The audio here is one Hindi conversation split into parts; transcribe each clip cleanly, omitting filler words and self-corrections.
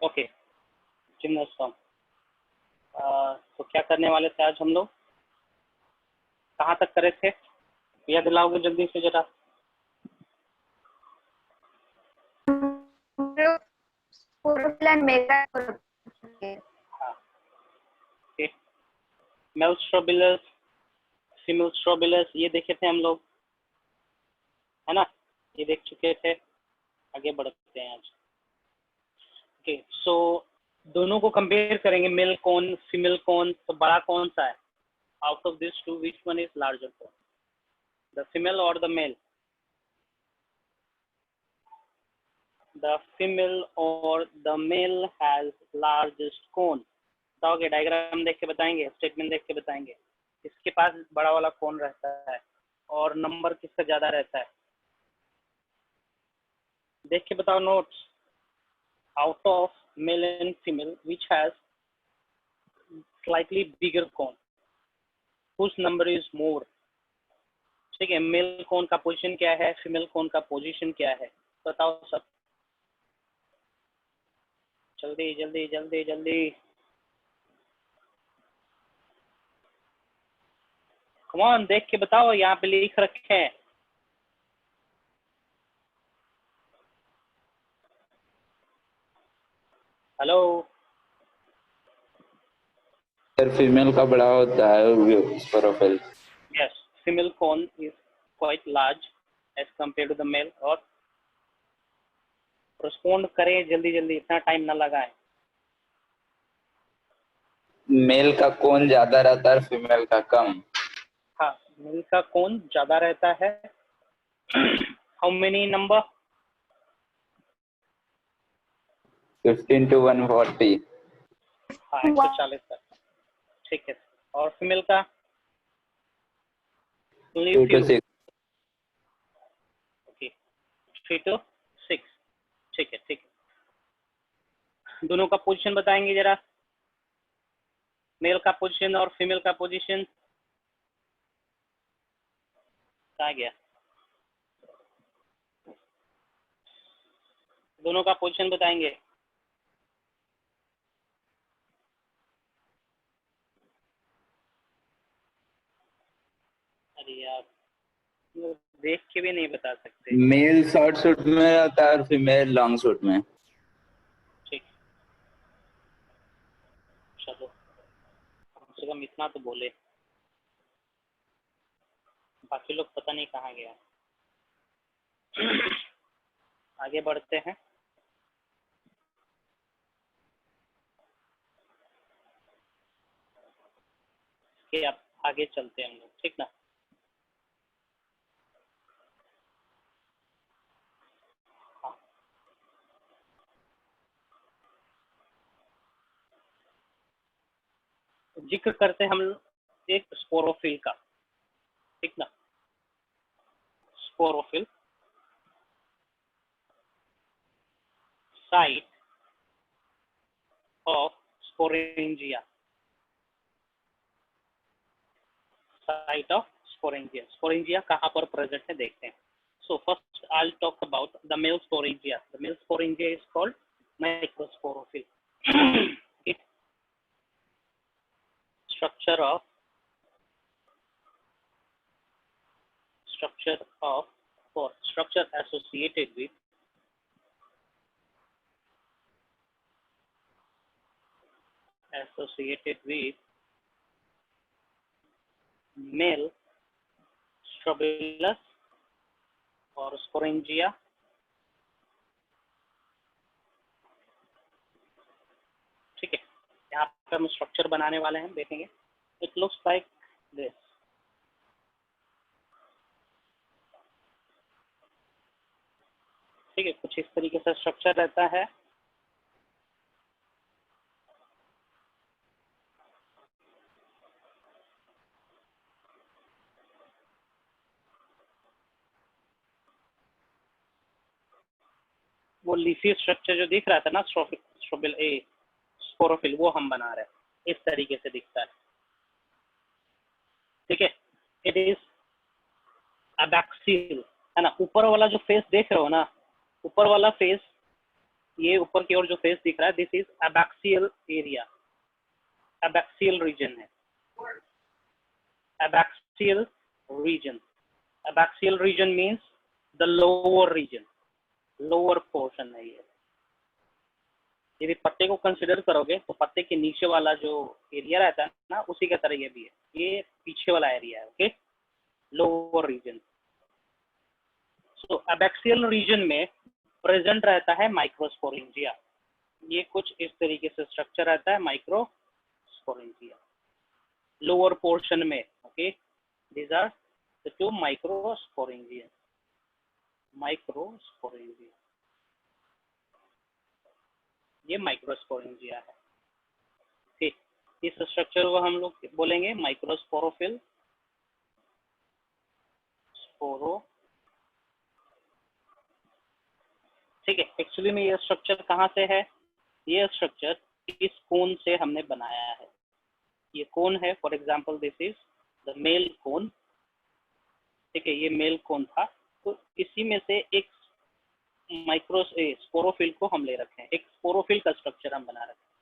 ओके, जिम्नास्टम। तो क्या करने वाले थे आज हम लोग, कहाँ तक करे थे, याद दिलाओगे जल्दी से जरा। मेलस्ट्रोबिलस, सिमिलस्ट्रोबिलस ये देखे थे हम लोग, है ना, ये देख चुके थे। आगे बढ़ते हैं आज। ओके, सो दोनों को कंपेयर करेंगे, मेल कौन फीमेल कौन, तो बड़ा कौन सा है out of this two, which one is larger cone, the female और द मेल, द फीमेल और the male has largest cone. बताओगे, डायग्राम देख के बताएंगे, स्टेटमेंट देख के बताएंगे, किसके पास बड़ा वाला कौन रहता है और नंबर किसका ज्यादा रहता है, देख के बताओ notes. Out of male and female which has slightly bigger कौन, whose number is more। ठीक है, मेल कौन का पोजीशन क्या है, फीमेल कौन का पोजीशन क्या है, बताओ सब, जल्दी जल्दी जल्दी जल्दी, कम ऑन, देख के बताओ, यहाँ पे लिख रखे हैं। हेलो, सर फीमेल का बड़ा होता है sporophyll. Yes, female cone is quite large as compare to the male. और रिस्पोंड करें जल्दी जल्दी, इतना टाइम ना लगाएं। मेल का कोन ज्यादा रहता है, फीमेल का कम। हाँ, मेल का कौन ज्यादा रहता है। How many number, 15 to 140। हाँ 140 तक, ठीक है। और फीमेल का 2 to 6। ओके, 3 to 6, ठीक है ठीक है। दोनों का पोजीशन बताएंगे जरा, मेल का पोजीशन और फीमेल का पोजीशन, कहाँ गया, दोनों का पोजीशन बताएंगे। अरे यार, देख के भी नहीं बता सकते। मेल शॉर्ट सूट में रहता है और फीमेल लॉन्ग सूट में। ठीक, चलो कम से कम इतना तो बोले, बाकी लोग पता नहीं कहाँ गया। आगे बढ़ते हैं। कि अब आगे चलते हैं हम लोग, ठीक ना। हाँ, जिक्र करते हैं हम एक स्पोरोफिल का, ठीक ना। Sporophyll site of sporangia, site of sporangia, sporangia कहाँ पर प्रेजेंट है देखते हैं। So first I'll talk about the male sporangia. The male sporangia is called microsporophyll. It structure of or structure associated with male strobilus और sporangia, ठीक है। यहाँ पर हम स्ट्रक्चर बनाने वाले हैं, देखेंगे। इट लुक्स लाइक दिस, ठीक है, कुछ इस तरीके से स्ट्रक्चर रहता है। वो लीफी स्ट्रक्चर जो दिख रहा था ना, स्पोरोफिल, वो हम बना रहे हैं, इस तरीके से दिखता है, ठीक है। इट इज अबैक्सियल, है ना। ऊपर वाला जो फेस देख रहे हो ना, ऊपर वाला फेस ये ऊपर की ओर जो फेस दिख रहा है, this is abaxial area, abaxial region है, abaxial region. Abaxial region means the lower region, lower portion है ये। यदि पत्ते को कंसिडर करोगे तो पत्ते के नीचे वाला जो एरिया रहता है ना, उसी का तरह ये भी है, ये पीछे वाला एरिया है, ओके, लोअर रीजन। सो एबैक्सियल रीजन में प्रेजेंट रहता है माइक्रोस्पोरेंजिया। ये कुछ इस तरीके से स्ट्रक्चर रहता है माइक्रोस्पोरेंजिया लोअर पोर्शन में, okay. These are the two microsporangia, microsporangia, ये माइक्रोस्पोरेंजिया है, ठीक। इस स्ट्रक्चर को हम लोग बोलेंगे माइक्रोस्पोरोफिल, स्पोरो, ठीक है। एक्चुअली में ये स्ट्रक्चर कहाँ से है? ये स्ट्रक्चर इस कोन से हमने बनाया है। ये कोन है, for example this is the male cone, ठीक है, ये मेल कोन था, तो इसी में से एक स्पोरोफिल को हम ले रखे हैं, एक स्पोरोफिल का स्ट्रक्चर हम बना रखे हैं,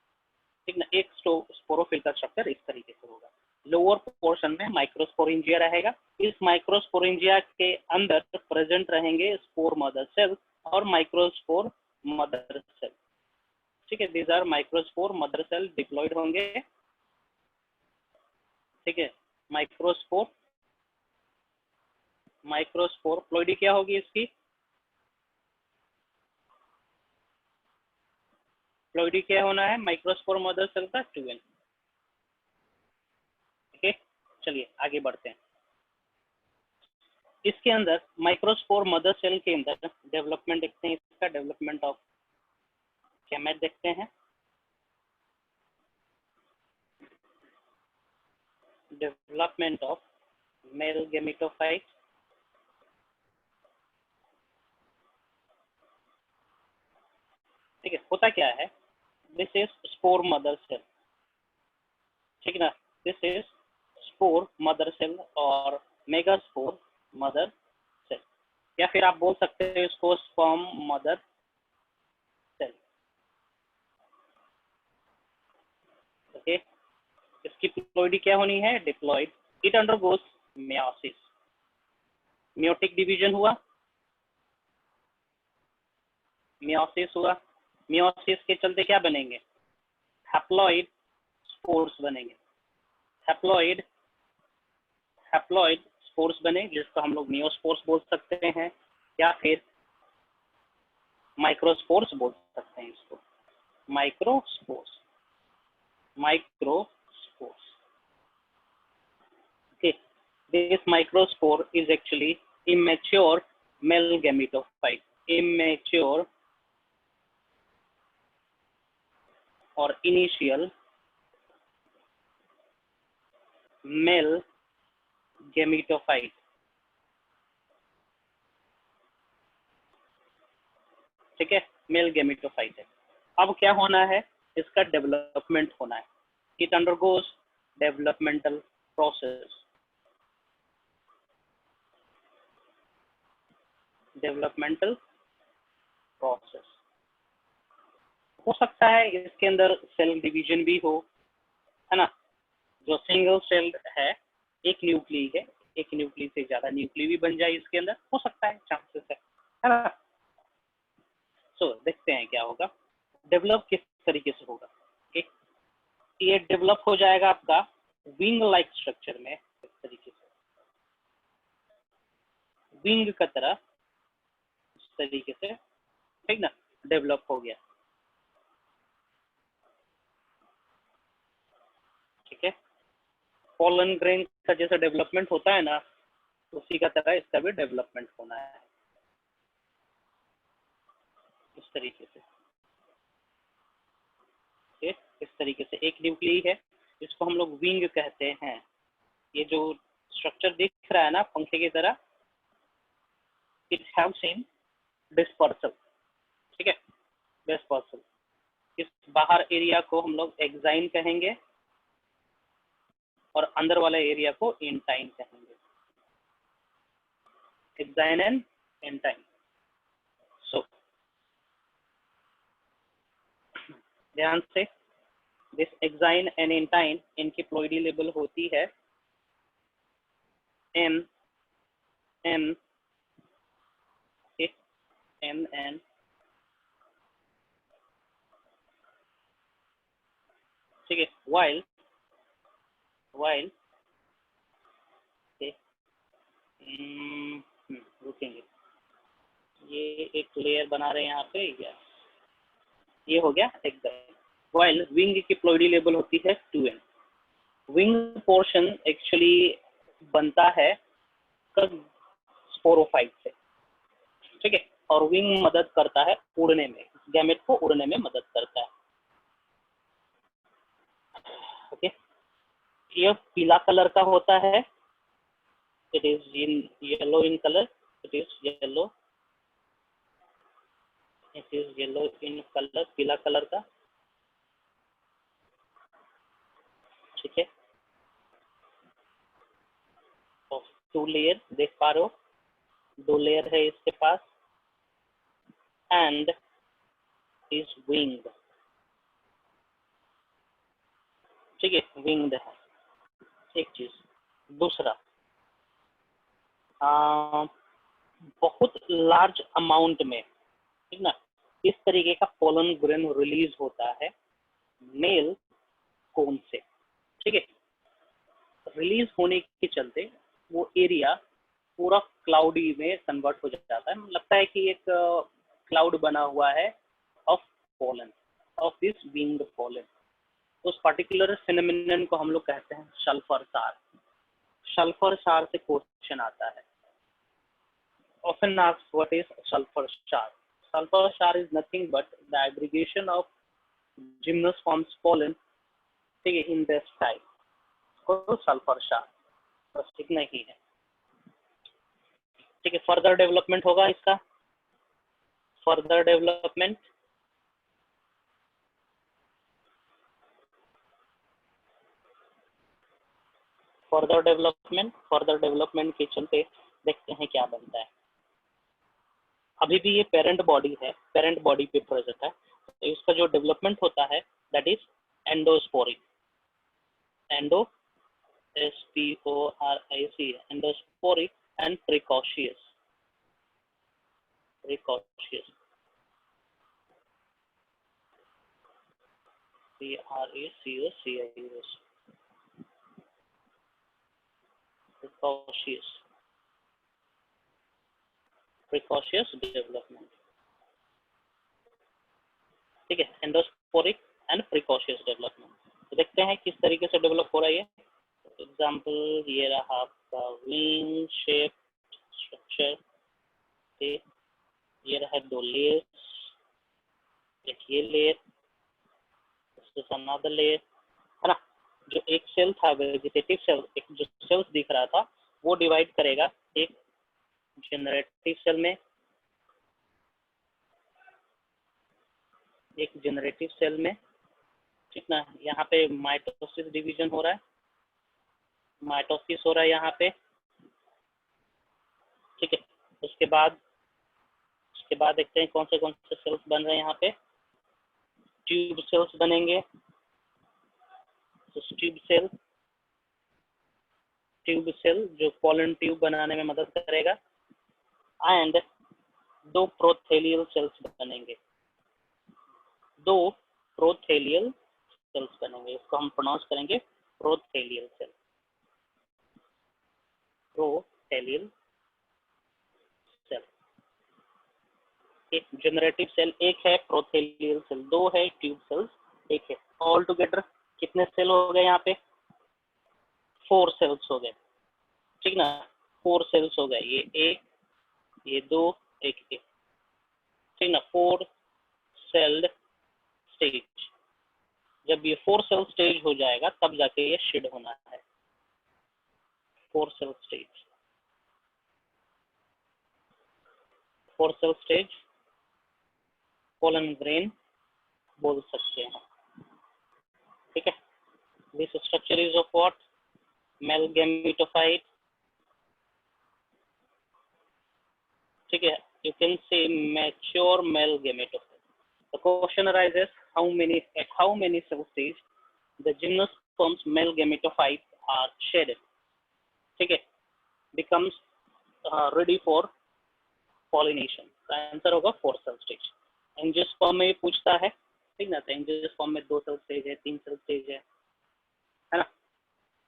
ठीक ना। एक स्पोरोफिल का स्ट्रक्चर इस तरीके से होगा। लोअर पोर्शन में माइक्रोस्पोरेंजिया रहेगा। इस माइक्रोस्पोरेंजिया के अंदर प्रेजेंट रहेंगे स्पोर मदर सेल और माइक्रोस्पोर मदर सेल, ठीक है। These are microspore mother cell diploid होंगे, ठीक है। माइक्रोस्पोर, माइक्रोस्पोर प्लॉइडी क्या होगी इसकी? प्लॉइडी क्या होना है माइक्रोस्पोर मदर सेल का? 2n, ठीक है। चलिए आगे बढ़ते हैं। इसके अंदर माइक्रोस्पोर मदर सेल के अंदर डेवलपमेंट देखते हैं, इसका डेवलपमेंट ऑफ गैमेट देखते हैं। डेवलपमेंट ऑफ मेल गैमेटोफाइट, ठीक है। होता क्या है, this is spore mother cell, ठीक है ना। This is spore mother cell और मेगास्पोर मदर सेल, या फिर आप बोल सकते हैं इसको स्पर्म मदर सेल, ओके। इसकी डिप्लॉइडी क्या होनी है? Diploid. It undergoes meiosis, meiotic division हुआ, मियोसिस हुआ। मियोसिस के चलते क्या बनेंगे? हैप्लॉइड स्पोर्स बनेंगे, हैप्लॉइड, हैप्लॉइड स्पोर्स बने, जिसको हम लोग नियोस्पोर्स बोल सकते हैं या फिर माइक्रोस्पोर्स बोल सकते हैं इसको, microspores, microspores, okay. This microspore is actually immature male gametophyte, immature or initial male gametophyte, ठीक है, मेल गैमेटोफाइट है। अब क्या होना है? इसका डेवलपमेंट होना है। It undergoes developmental process, developmental process. हो सकता है इसके अंदर सेल डिवीजन भी हो, है ना। जो सिंगल सेल है, एक न्यूक्ली है, एक न्यूक्ली से ज्यादा न्यूक्ली भी बन जाए इसके अंदर, हो सकता है, चांसेस है ना। सो देखते हैं क्या होगा, डेवलप किस तरीके से होगा। एक ये डेवलप हो जाएगा आपका विंग लाइक स्ट्रक्चर में, इस तरीके से विंग का तरह, इस तरीके से, ठीक ना, डेवलप हो गया, ठीक है। पॉलन ग्रेन का जैसा डेवलपमेंट होता है ना, उसी का तरह इसका भी डेवलपमेंट होना है, इस तरीके से, ठीक। इस तरीके से एक न्यूक्ली है, इसको हम लोग विंग कहते हैं। ये जो स्ट्रक्चर दिख रहा है ना पंखे की तरह, इट हैव सीन डिस्पर्सल, ठीक है, डिस्पर्सल। इस बाहर एरिया को हम लोग एक्साइन कहेंगे और अंदर वाले एरिया को इंटाइन कहेंगे, एक्साइन एंड इंटाइन। सो ध्यान से, दिस एक्साइन एंड इंटाइन, इनकी प्लॉइडी लेबल होती है एन एन एन एन, ठीक है, वाइल वाइल रुकेंगे, ये एक लेयर बना रहे हैं यहाँ पे, ये हो गया एक्साइन। वाइल विंग की प्लॉइडी लेबल होती है 2n। विंग पोर्शन एक्चुअली बनता है स्पोरोफाइट से, ठीक है, और विंग मदद करता है उड़ने में, गैमेट को उड़ने में मदद करता है। ओके, ये पीला कलर का होता है, it is in yellow in colour, it is yellow, it is yellow in colour, पीला कलर का, ठीक है। तो 2 लेयर देख पा रहे हो, 2 लेयर है इसके पास, एंड इज विंग, ठीक है, विंग्ड है, एक चीज। दूसरा, बहुत लार्ज अमाउंट में, ठीक ना, इस तरीके का पोलन ग्रेन रिलीज होता है मेल कोन से, ठीक है। रिलीज होने के चलते वो एरिया पूरा क्लाउडी में कन्वर्ट हो जाता है, लगता है कि एक क्लाउड बना हुआ है of pollen, of this wing pollen. उस पर्टिकुलर फिनोमिनन को हम लोग कहते हैं सल्फर शार। सल्फर शार से क्वेश्चन आता है, often asked what is sulfur shower. Sulfur shower is nothing but the aggregation of gymnosperms pollen, ठीक है, in the sky, को सल्फर शार, बस इतना ही है, ठीक है। फर्दर डेवलपमेंट होगा इसका, फर्दर डेवलपमेंट, फर्दर डेवलपमेंट के चलते देखते हैं क्या बनता है। अभी भी ये पेरेंट बॉडी है, पेरेंट बॉडी पे प्रेजेंट है, तो इसका जो डेवलपमेंट होता है that is endosporic, endo SPORIC, endosporic and precocious, precocious, PRACOCIUS, precocious, precocious development, ठीक है, एंडोस्पोरिक एंड प्रिकॉशियस डेवलपमेंट। तो देखते हैं किस तरीके से डेवलप हो रहा है ये। एग्जाम्पल ये रहा आपका विंग शेप स्ट्रक्चर, ये रहा 2 लेयर्स, एक ये लेयर, अनदर लेयर, है ना। जो एक सेल था वेजिटेटिव सेल, एक जो सेल्स दिख रहा था वो डिवाइड करेगा एक जनरेटिव सेल में, एक जनरेटिव सेल में, ठीक ना। यहाँ पे माइटोसिस डिवीजन हो रहा है, माइटोसिस हो रहा है यहाँ पे, ठीक है। उसके बाद देखते हैं कौन से सेल्स बन रहे हैं यहाँ पे। ट्यूब सेल्स बनेंगे, ट्यूब सेल जो पोलन ट्यूब बनाने में मदद करेगा, एंड 2 प्रोथेलियल सेल्स बनेंगे, 2 प्रोथेलियल सेल्स बनेंगे, इसको हम प्रोनाउंस करेंगे प्रोथेलियल सेल, प्रोथेलियल सेल। एक जनरेटिव सेल एक है, प्रोथेलियल सेल 2 है, ट्यूब सेल्स एक है। ऑल टुगेदर कितने सेल हो गए यहाँ पे? 4 सेल्स हो गए, ठीक ना, 4 सेल्स हो गए, ये एक, ये 2, एक, ठीक ना, 4 सेल्ड स्टेज। जब ये 4 सेल स्टेज हो जाएगा तब जाके ये शेड होना है, 4 cell stage, 4 cell stage pollen grain बोल सकते हैं, ठीक है। This structure is of what? Male gametophyte, ठीक है, you can say mature male gametophyte, The question arises, at how many cell stage the gymnosperm's male gametophytes are shedded. ठीक है, becomes ready for pollination. तो आंसर होगा 4 cell stage. एंजियोस्पर्म में पूछता है, ठीक ना, तो एंजियोस्पर्म में 2 cell stage है, 3 cell stage है ना.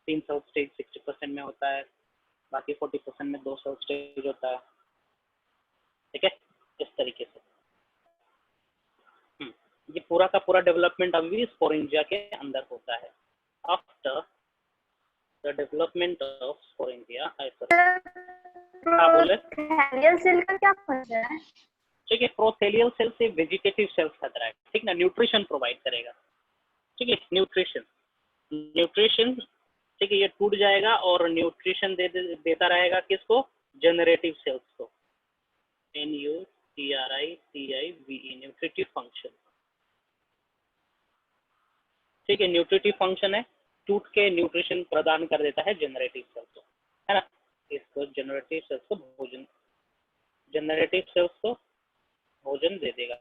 3 cell stage 60% में होता है, बाकी 40% में 2 cell stage होता है. ठीक है, इस तरीके से ये पूरा का पूरा डेवलपमेंट अभी स्पोरेंजिया के अंदर होता है. After the development of sporangia, हाँ बोले. प्रोथेलियल सेल का क्या फंक्शन है? ठीक है, प्रोथेलियल सेल से वेजिटेटिव सेल्स खतरा है, ठीक ना, न्यूट्रिशन प्रोवाइड करेगा. ठीक है, न्यूट्रिशन ठीक है, ये टूट जाएगा और न्यूट्रिशन देता रहेगा किसको? जनरेटिव सेल्स को. NUTRITIVE, nutritive function. ठीक है, न्यूट्रिटिव फंक्शन है, टूट के न्यूट्रिशन प्रदान कर देता है जनरेटिव सेल्स को, है ना. इसको जनरेटिव सेल्स को भोजन दे देगा.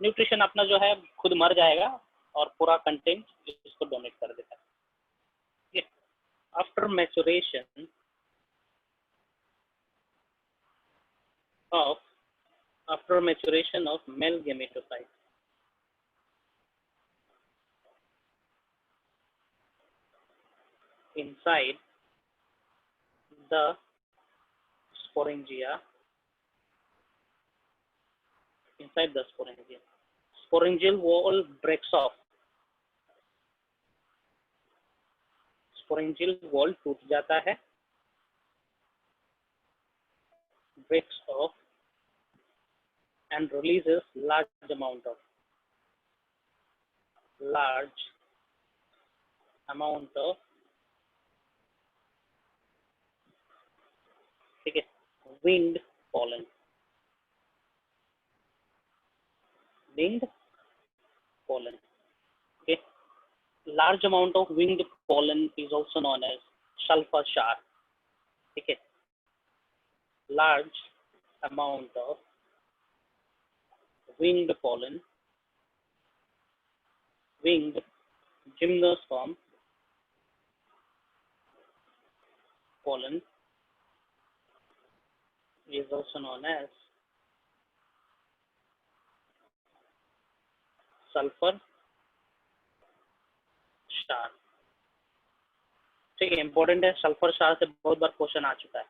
न्यूट्रिशन अपना जो है खुद मर जाएगा और पूरा कंटेंट इसको डोनेट कर देता है. After maturation of male gametophyte, inside the sporangia, sporangial wall breaks off. sporangial wall टूट जाता है, breaks off and releases large amount of ठीक है, winged pollen. Okay, large amount of winged pollen is also known as sulfur shower. ठीक है, large amount of winged pollen, winged gymnosperm pollen is also known as sulfur shower. ठीक है, इंपॉर्टेंट है. सल्फर शार से बहुत बार क्वेश्चन आ चुका है.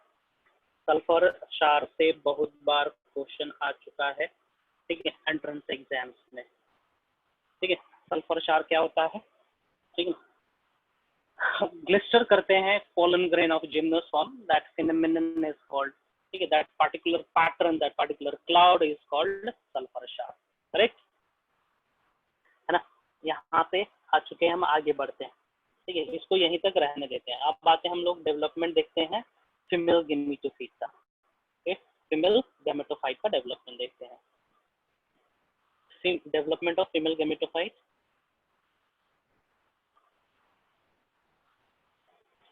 सल्फर शार से बहुत बार क्वेश्चन आ चुका है. ठीक है, एंट्रेंस एग्जाम्स में. ठीक है, सल्फर शार क्या होता है? ठीक है, ग्लिस्टर करते हैं pollen grain of gymnosperm, that phenomenon is called, ठीक है, that particular pattern, that particular cloud is called sulfur shower. Correct है ना. यहाँ पे आ चुके हैं, हम आगे बढ़ते हैं. ठीक है, इसको यहीं तक रहने देते हैं. अब बातें हम लोग डेवलपमेंट देखते हैं फीमेल गेमेटोफाइट का. फीमेल गेमेटोफाइट का डेवलपमेंट देखते हैं. Development of female gametophyte.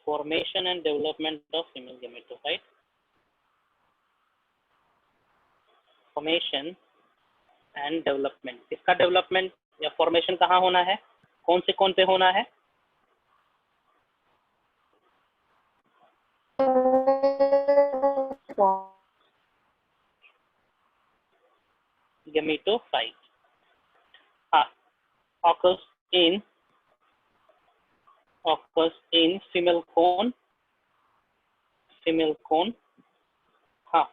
Formation and development of female gametophyte. Formation and development. इसका डेवलपमेंट या फॉर्मेशन कहाँ होना है? कौन पे होना है? गेमेटोफाइट. हाँ, occurs in female cone. हाँ,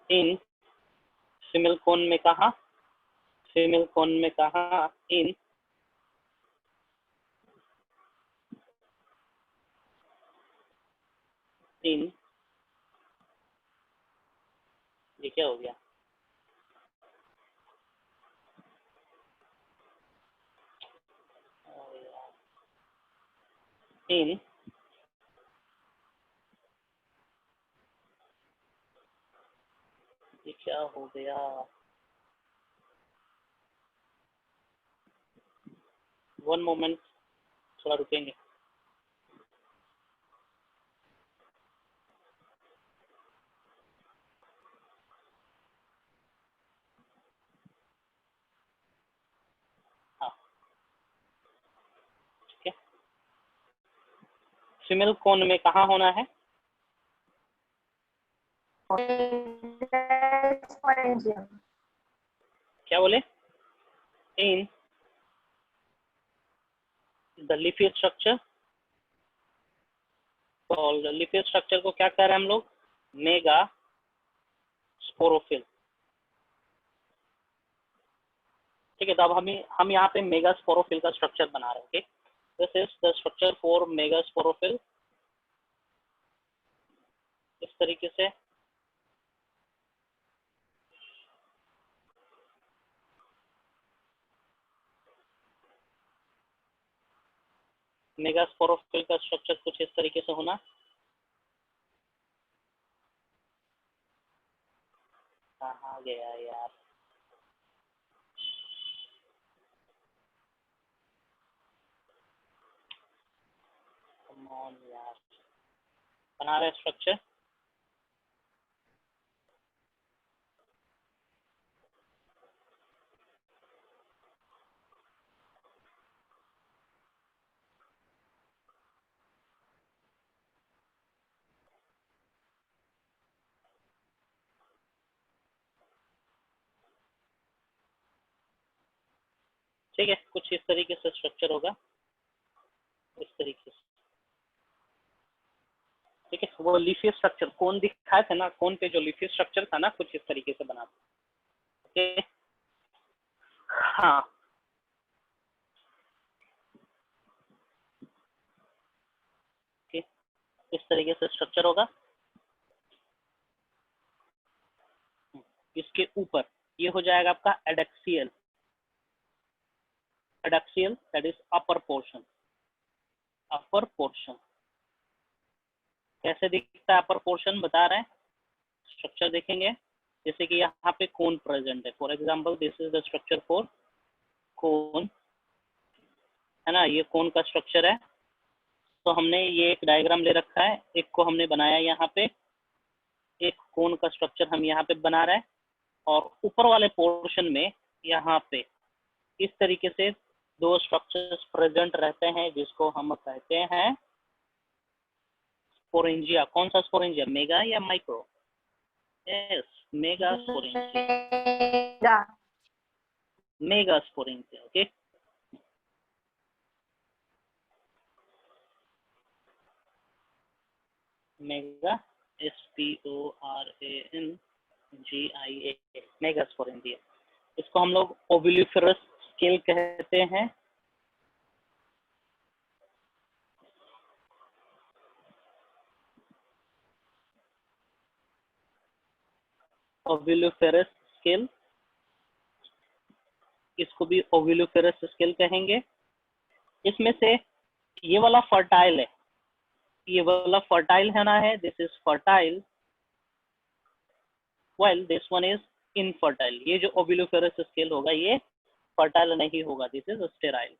इन फीमेल कोन में कहा? फीमेल कोन में कहा? इन ये क्या हो गया? इन ये क्या हो गया? वन मोमेंट, थोड़ा रुकेंगे. फीमेल कोन में कहाँ होना है? sporangium. क्या बोले? In the leafy structure. और लीफी स्ट्रक्चर को क्या कह रहे हैं हम लोग? Mega sporophyll. ठीक है, तो अब हम यहाँ पे मेगा स्पोरोफिल का स्ट्रक्चर बना रहे हैं। Okay, this is the structure for mega sporophyll. इस तरीके से मेगा स्पोरोफिल का स्ट्रक्चर कुछ इस तरीके से होना। कहाँ गया यार? कम ऑन यार, बना रहे स्ट्रक्चर। ठीक है, कुछ इस तरीके से स्ट्रक्चर होगा, इस तरीके से। ठीक है, वो लीफी स्ट्रक्चर कौन दिखाए थे ना, कौन पे जो लीफी स्ट्रक्चर था ना, कुछ इस तरीके से बना। ओके, हाँ, ओके, इस तरीके से स्ट्रक्चर होगा। इसके ऊपर ये हो जाएगा आपका adaxial. Adaxial that is upper portion. Upper portion कैसे दिखता है? अपर पोर्शन बता रहे हैं, स्ट्रक्चर देखेंगे। जैसे कि यहाँ पे कोन प्रेजेंट है, for example this is the structure for cone, है ना, ये कोन का स्ट्रक्चर है। तो हमने ये एक डायग्राम ले रखा है, एक को हमने बनाया यहाँ पे, एक कोन का स्ट्रक्चर हम यहाँ पे बना रहे हैं, और ऊपर वाले पोर्शन में यहाँ पे इस तरीके से दो स्ट्रक्चर्स प्रेजेंट रहते हैं, जिसको हम कहते हैं स्पोरेंजिया। कौन सा स्पोरेंजिया? मेगा या micro? Yes, mega sporangia. Mega sporangia. Okay, mega, SPORANGIA, mega sporangia. इसको हम लोग ओविलिफेरस स्केल कहते हैं। ओविलिफेरस स्केल, इसको भी ओविलिफेरस स्केल कहेंगे। इसमें से ये वाला फर्टाइल है, ये वाला फर्टाइल है ना, है this is fertile, while this one is infertile। ये जो ओविलिफेरस स्केल होगा ये फर्टाइल नहीं होगा, दिस इज स्टेराइल।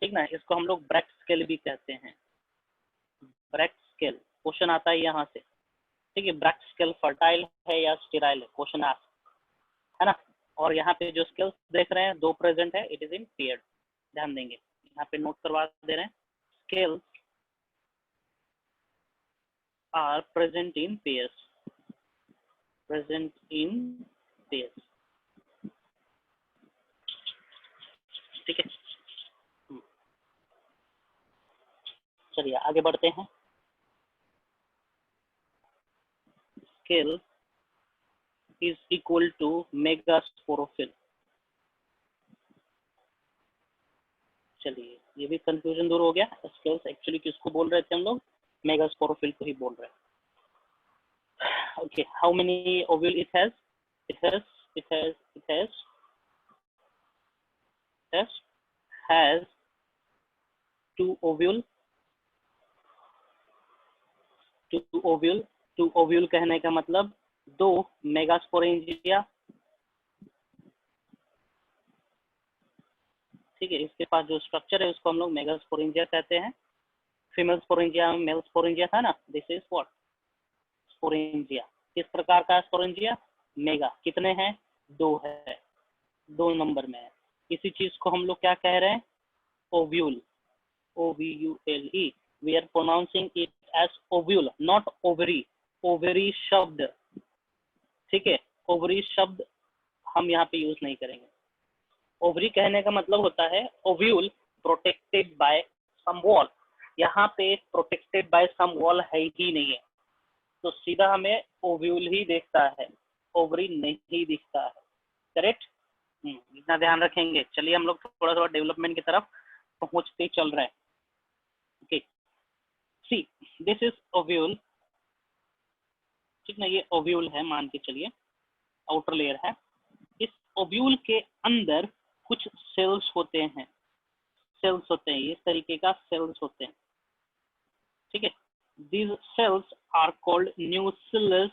ठीक ना, इसको हम लोग ब्रैक स्केल भी कहते हैं। ब्रैक स्केल क्वेश्चन आता है यहाँ से। ठीक है, ब्रैक स्केल फर्टाइल है या स्टेराइल है, क्वेश्चन है ना। और यहाँ पे जो स्केल्स देख रहे हैं दो प्रेजेंट है, इट इज इन पेयर्ड। ध्यान देंगे, यहाँ पे नोट करवा दे रहे हैं, scales are present in pairs, present in pairs. ठीक है, चलिए आगे बढ़ते हैं। Scale is equal to megasporophyll. चलिए, ये भी कंफ्यूजन दूर हो गया। स्केल्स एक्चुअली किसको बोल रहे थे हम लोग? मेगास्पोरोफिल को ही बोल रहे हैं। Okay, how many ovule it has? it has two ovule। Two ovule कहने का मतलब दो मेगास्पोरेंजिया। ठीक है, इसके पास जो स्ट्रक्चर है उसको हम लोग मेगास्पोरेंजिया कहते हैं। फीमेल स्पोरेंजिया, मेल स्पोरेंजिया था ना, दिस इज व्हाट? स्पोरेंजिया। किस प्रकार का स्पोरेंजिया? मेगा। कितने हैं? दो है, 2 नंबर में है। इसी चीज को हम लोग क्या कह रहे हैं? Ovule. OVULE. We are pronouncing it as ovule, not ovary. ovary शब्द, ठीक है, ovary शब्द हम यहाँ पे यूज नहीं करेंगे। ओवरी कहने का मतलब होता है ovule protected by some wall. यहाँ पे प्रोटेक्टेड बाय सम वॉल है ही नहीं है, तो सीधा हमें ओव्यूल ही दिखता है, ओवरी नहीं दिखता है। करेक्ट, इतना ध्यान रखेंगे। चलिए हम लोग थोड़ा थोड़ा डेवलपमेंट की तरफ पहुंचते चल रहे हैं। Okay, see this is ovule, ठीक ना, ये ओव्यूल है मान के चलिए, आउटर लेयर है। इस ओव्यूल के अंदर कुछ सेल्स होते हैं, सेल्स होते हैं, इस तरीके का सेल्स होते हैं, ठीक है। These cells are called nucellus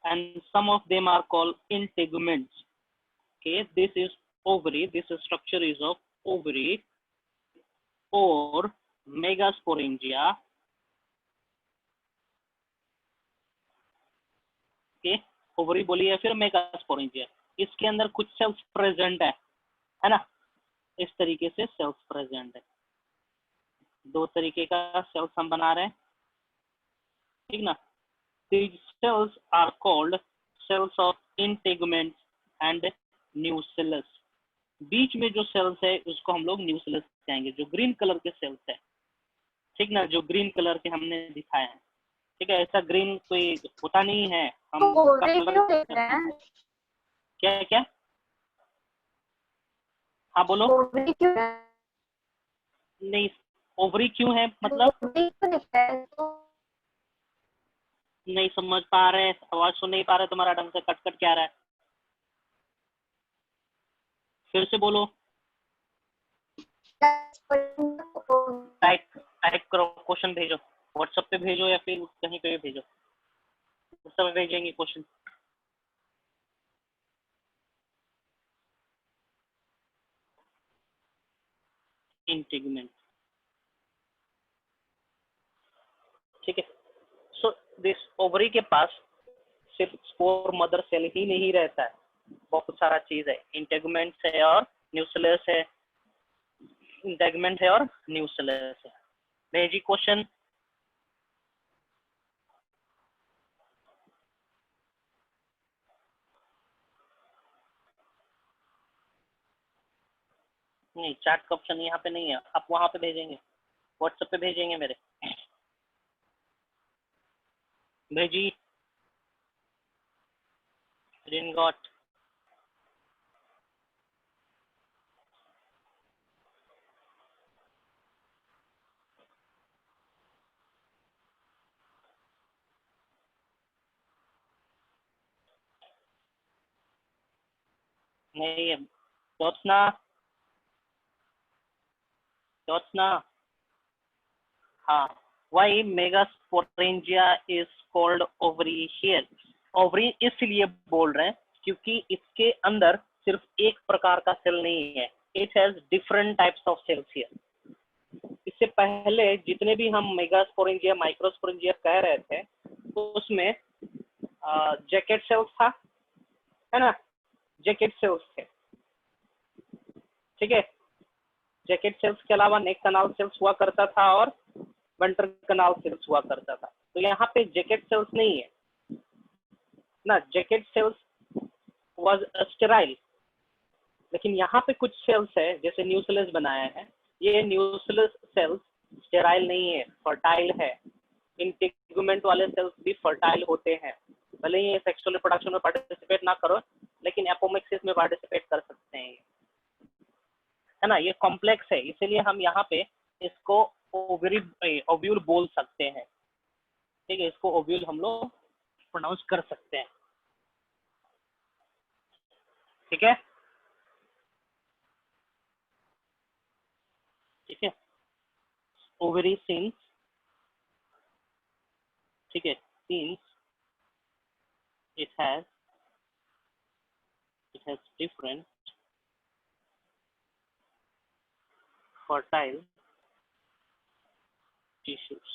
and some of them are called integuments. Okay, this is ovary, this structure is of ovary or megasporangia. Okay, ovary बोली है, फिर megasporangia, इसके अंदर कुछ सेल्स प्रेजेंट है ना, इस तरीके से सेल्स प्रेजेंट है। दो तरीके का सेल्स हम बना रहे हैं, ठीक ना। These cells are called cells of integuments and nucellus. बीच में जो सेल्स है उसको हम लोग न्यूसेलस कहेंगे, जो ग्रीन कलर के सेल्स है, ठीक ना, जो ग्रीन कलर के हमने दिखाए हैं, ठीक है। ऐसा ग्रीन कोई होता नहीं है, हम क्या क्या, हाँ बोलो। नहीं, ओवरी क्यों है मतलब, नहीं समझ पा रहे, आवाज सुन नहीं पा रहे तुम्हारा, ढंग से कट कट क्या रहा है, फिर से बोलो। टाइप करो, क्वेश्चन भेजो, व्हाट्सएप पे भेजो या फिर कहीं पे भी भेजो, व्हाट्सएप पे भेजेंगे क्वेश्चन। इंटीग्यूमेंट, ठीक है। सो दिस ओवरी के पास सिर्फ स्पोर मदर सेल ही नहीं रहता है, बहुत सारा चीज है, इंटीग्यूमेंट है और न्यूक्लियस है, इंटीग्यूमेंट है और न्यूक्लियस है। भेजी क्वेश्चन, नहीं चैट का ऑप्शन यहाँ पे नहीं है, आप वहां पे भेजेंगे, व्हाट्सएप पे भेजेंगे मेरे, भेजी didn't got, नहीं है, ज्योत्सना, ज्योत्सना, हाँ, why megasporangia is called ovary here? Ovary इसलिए बोल रहे हैं क्योंकि इसके अंदर सिर्फ एक प्रकार का सेल नहीं है, it has different types of cells here. इससे पहले जितने भी हम मेगास्पोरेंजिया, माइक्रोस्पोरेंजिया कह रहे थे, तो उसमें जैकेट सेल्स था, है ना, जैकेट सेल्स थे, ठीक है। जैकेट सेल्स के अलावा नेक कनाल सेल्स हुआ करता था और वेंट्रल कनाल सेल्स हुआ करता था, तो यहाँ पे जैकेट सेल्स नहीं है ना, जैकेट सेल्स वाज स्टेराइल, लेकिन यहाँ पे कुछ सेल्स है जैसे न्यूक्लियस बनाया है, ये न्यूक्लियस सेल्स स्टेराइल नहीं है, फर्टाइल है। इंटीग्यूमेंट वाले सेल्स भी फर्टाइल होते हैं, भले ही सेक्सुअल रिप्रोडक्शन में पार्टिसिपेट ना करो, लेकिन एपोमिक्सिस में पार्टिसिपेट कर सकते हैं, है ना। ये कॉम्प्लेक्स है, इसीलिए हम यहाँ पे इसको ओव्यूल बोल सकते हैं, ठीक है, इसको ओव्यूल हम लोग प्रोनाउंस कर सकते हैं, ठीक है, ठीक है। ओवरी सिंस, ठीक है, since it has different fertile tissues,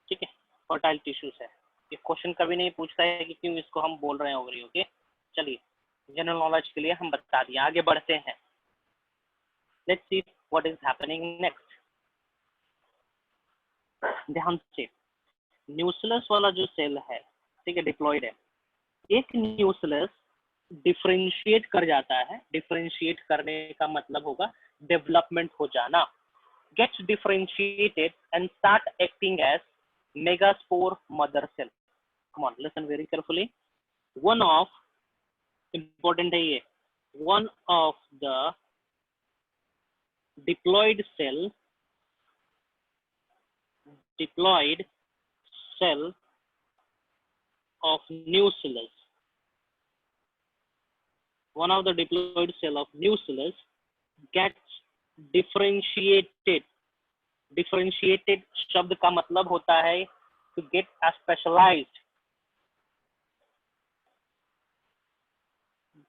ठीक है, फर्टाइल टिश्यूज है। ये क्वेश्चन कभी नहीं पूछता है कि क्यों इसको हम बोल रहे हैं ओवरी, ओके। चलिए जनरल नॉलेज के लिए हम बता दिए, आगे बढ़ते हैं। Let's see what is happening next. ध्यान से, न्यूक्लियस वाला जो सेल है, ठीक है, डिप्लॉयड है, एक न्यूक्लियस डिफरेंशिएट कर जाता है, डिफरेंशिएट करने का मतलब होगा डेवलपमेंट हो जाना, gets differentiated and start acting as megaspore mother cell. Come on, listen very carefully. One of important है ये, one of the diploid cell of nucellus. One of the diploid cell of nucellus gets differentiated. Differentiated शब्द का मतलब होता है to get specialized.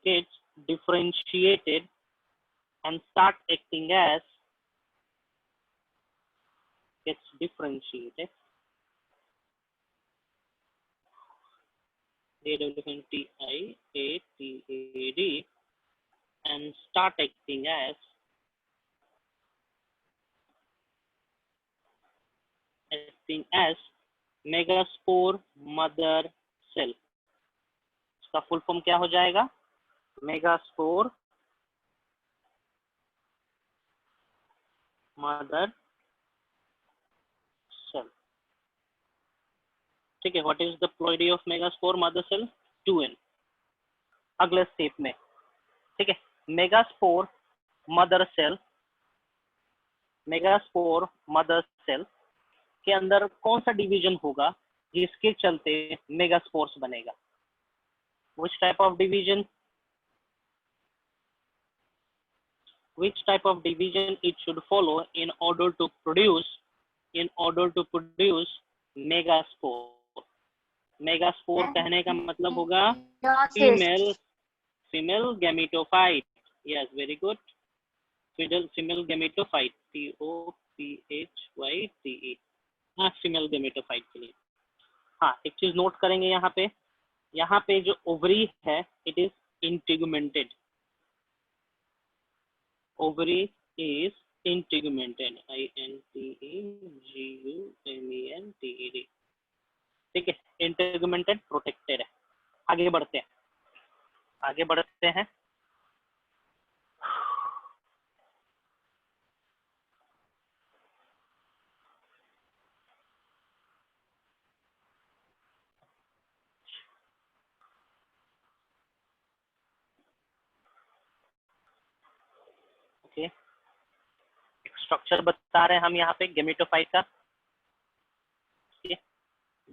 Gets differentiated and start acting as, gets differentiated, DWNTIATAD, and start acting as megaspore mother cell. इसका फुल फॉर्म क्या हो जाएगा? Megaspore mother cell. ठीक है, what is the ploidy of megaspore mother cell? 2n. अगले स्टेप में, ठीक है, मेगास्पोर मदर सेल के अंदर कौन सा डिवीजन होगा जिसके चलते मेगास्पोर्स बनेगा? Which type of division? Which type of division it should follow in order to produce megaspore? Megaspore कहने का मतलब होगा female gametophyte. Yes, very good. Female gametophyte. TOPHYTE. हाँ, female gametophyte के लिए. हाँ, एक चीज नोट करेंगे यहाँ पे जो ओवरी है, it is integumented. Ovary is integumented, INTEGUMENTED. ठीक है, इंटेगुमेंटेड, प्रोटेक्टेड है. आगे बढ़ते हैं. ओके, स्ट्रक्चर बता रहे हैं हम यहाँ पे गेमेटोफाइट का.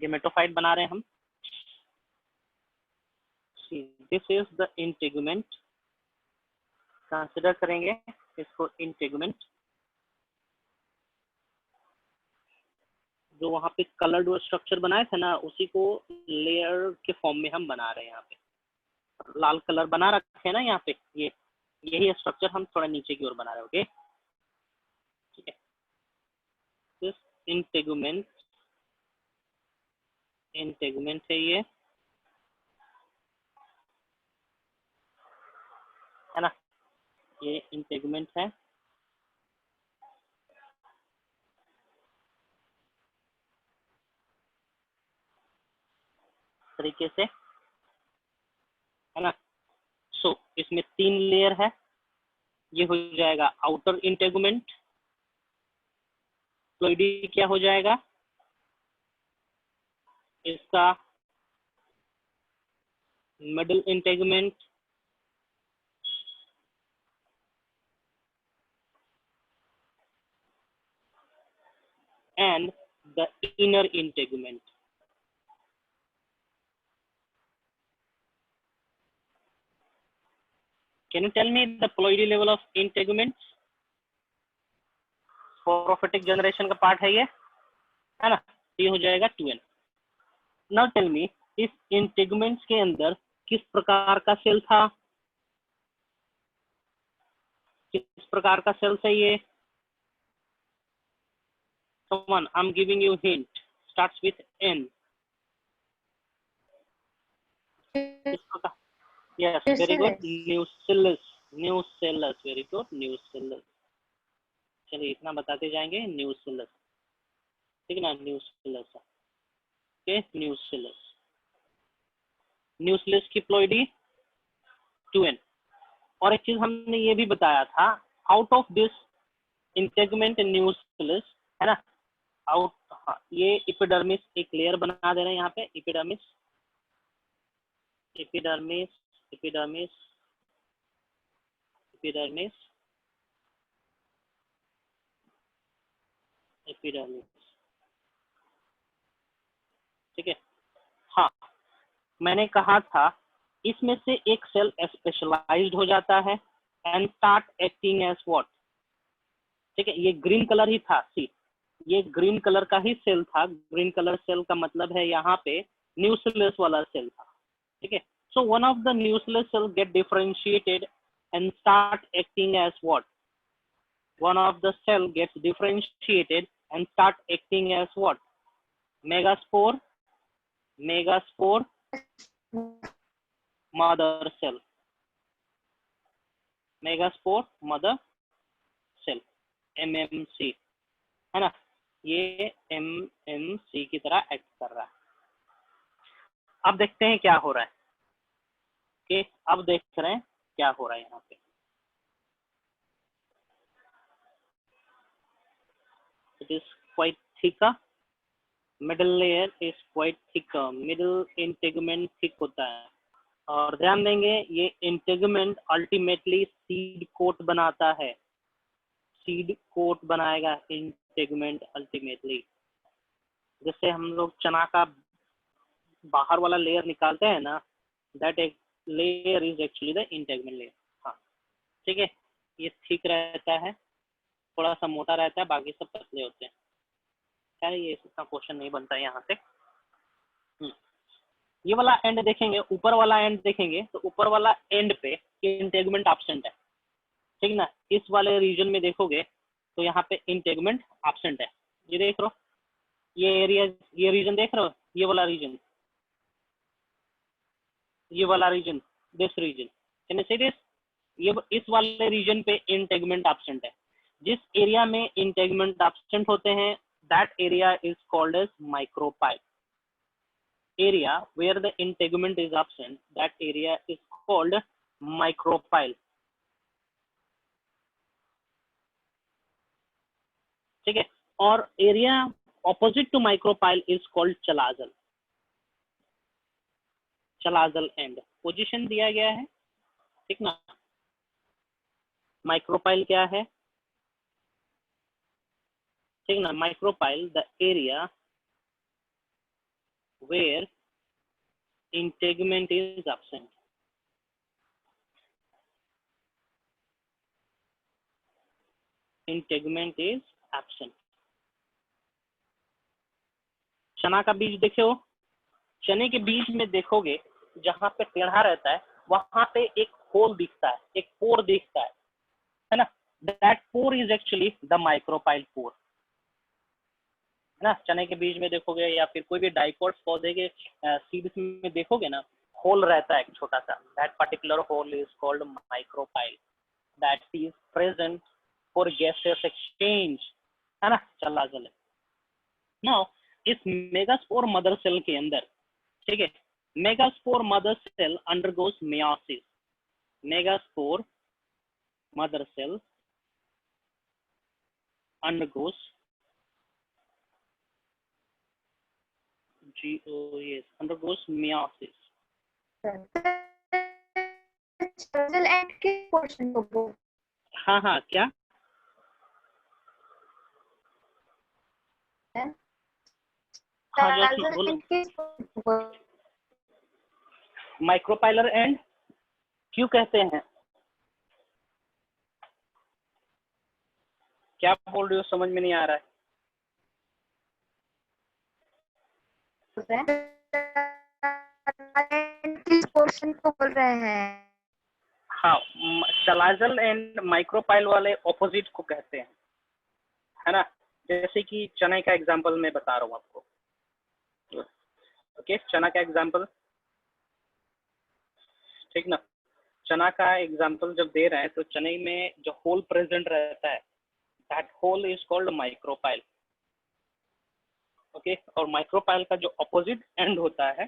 गेमेटोफाइट बना रहे हैं हम. This is the integument. Consider करेंगे इसको इंटेगुमेंट. जो वहां पे कलर्ड स्ट्रक्चर बनाए थे ना, उसी को लेयर के फॉर्म में हम बना रहे हैं. यहाँ पे लाल कलर बना रखे हैं ना यहाँ पे, यही स्ट्रक्चर हम थोड़ा नीचे की ओर बना रहे हैं. ओके, ठीक है. दिस इंटेगुमेंट है, ये है ना, ये इंटेगुमेंट है. तरीके से, है ना. सो इसमें 3 लेयर है. ये हो जाएगा आउटर इंटेगुमेंट. प्लॉइडी क्या हो जाएगा इसका? Middle integument. and the inner integument. Can you tell me the ploidy level of integuments? Sporophytic generation का पार्ट है ये, है ना. ये हो जाएगा 2n. Now tell me, इस इंटेगुमेंट्स के अंदर किस प्रकार का सेल था? किस प्रकार का सेल है ये? Come on, I'm giving you hint. Starts with N. Yes, very good. Nucellus. Very good. Nucellus. चलिए इतना बताते जाएंगे। न्यूसिलस, ठीक है ना, न्यूसिलस, ओके, न्यूसिलस, न्यूसिलस किप्लॉइडी 2n। और एक चीज हमने ये भी बताया था, आउट ऑफ दिस इंटेगमेंट न्यूसिलस, है ना, आउट, हाँ, ये एपिडर्मिस एक लेयर बना दे रहे हैं यहाँ पे, epidermis, epidermis, epidermis, epidermis, epidermis, ठीक है। हाँ, मैंने कहा था इसमें से एक सेल स्पेशलाइज्ड हो जाता है and start acting as what, ठीक है, ये ग्रीन कलर ही था, सी, ये ग्रीन कलर का ही सेल था। ग्रीन कलर सेल का मतलब है यहाँ पे न्यूसिलस वाला सेल था, ठीक है। So one of the nucellus cell get differentiated and start acting as what, one of the cell gets differentiated and start acting as what, megaspore, megaspore mother cell, megaspore mother cell, MMC, है ना, ये MMC की तरह एक्ट कर रहा है। अब देखते हैं क्या हो रहा है, कि अब देख रहे हैं क्या हो रहा है यहाँ पे। It is quite thicker, middle layer is quite thicker, middle integument thick होता है। और ध्यान देंगे ये इंटेगमेंट अल्टीमेटली सीड कोट बनाता है, सीड कोट बनाएगा इंटेगमेंट अल्टीमेटली। जैसे हम लोग चना का बाहर वाला लेयर निकालते हैं ना, दैट एक layer is actually the integument layer. हाँ, ठीक है, ये ठीक रहता है, थोड़ा सा मोटा रहता है, बाकी सब पतले होते हैं। क्या ये इतना क्वेश्चन नहीं बनता है यहाँ से। ये वाला एंड देखेंगे, ऊपर वाला एंड देखेंगे तो ऊपर वाला एंड पे इंटेगमेंट एब्सेंट है, ठीक ना। इस वाले रीजन में देखोगे तो यहाँ पे इंटेगमेंट एब्सेंट है। ये देख रहे हो, ये एरिया, ये रीजन देख रहे हो, ये वाला रीजन, ये वाला region, this region, can you see this, ये इस वाले रीजन पे इंटेगमेंट एब्सेंट है। जिस एरिया में इंटेगमेंट एब्सेंट होते हैं that area is called as micropyle. area where the integument is absent, that area is called micropyle, ठीक है। और area opposite to micropyle is called chalazal, chalazal end position दिया गया है, ठीक ना। माइक्रोपाइल क्या है, ठीक ना, micropyle the area where integument is absent, integument is absent। चना का बीज देखो, चने के बीज में देखोगे जहां पे टेढ़ा रहता है वहां पे एक होल दिखता है, एक पोर दिखता है ना, that pore is actually the micropyle pore, है ना। चने के बीज में देखोगे या फिर कोई भी डाइकोट्स पौधे के सीड्स में देखोगे ना, होल रहता है एक छोटा सा, that particular hole is called micropyle, that is present for gases exchange, है ना, चला चले। नाउ इस मेगास्पोर मदर सेल के अंदर, ठीक है, megaspore mother cell undergoes meiosis, megaspore mother cell undergoes undergoes meiosis। Chalazal end किस पोर्शन को बोल, हाँ हाँ, क्या हाँ जो चलाजल बोलो, एंड किस पोर्शन को बोल, माइक्रोपाइलर एंड क्यों कहते हैं, क्या बोल रहे हो, समझ में नहीं आ रहा है। किस पोर्शन को बोल रहे हैं। हाँ, चलाजल एंड माइक्रोपाइल वाले ऑपोजिट को कहते हैं, है ना। जैसे कि चने का एग्जांपल मैं बता रहा हूँ आपको, ओके, चना का एग्जांपल, ठीक ना। चना का एग्जांपल जब दे रहे हैं तो चने में जो होल प्रेजेंट रहता है that hole is called micropyle. Okay, और माइक्रोपाइल का जो अपोजिट एंड होता है,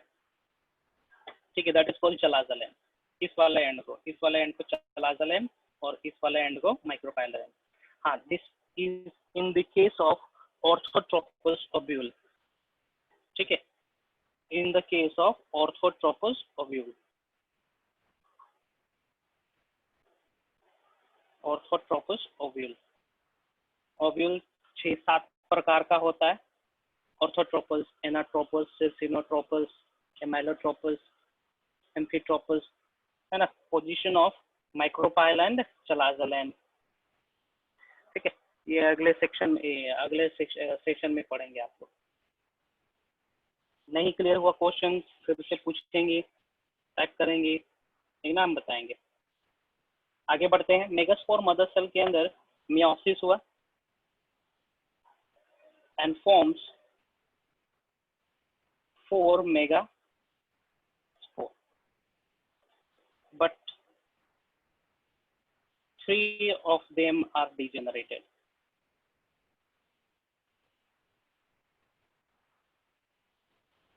ठीक है, that is called chalazal end. इस वाले एंड को चलाजल एंड और इस वाले एंड को माइक्रोपाइल एंड। हाँ, this is in the case of orthotropous ovule. ठीक है, in the case of orthotropous ovule. Orthotropous ovule, ovule 6-7 प्रकार का होता है। ऑर्थोट्रोपस, एनाट्रोपस, सिनोट्रोपस, एमाइलोट्रोपस, एम्फीट्रोपस, है ना। Position of micropyle and chalazal end. ठीक है, ये अगले सेक्शन में पढ़ेंगे आप लोग। नहीं क्लियर हुआ क्वेश्चन फिर से पूछेंगे, टाइप करेंगे, नहीं ना, हम बताएंगे। आगे बढ़ते हैं। मेगास्पोर मदर सेल के अंदर मियोसिस हुआ and forms 4 megaspore, but 3 of them are degenerated.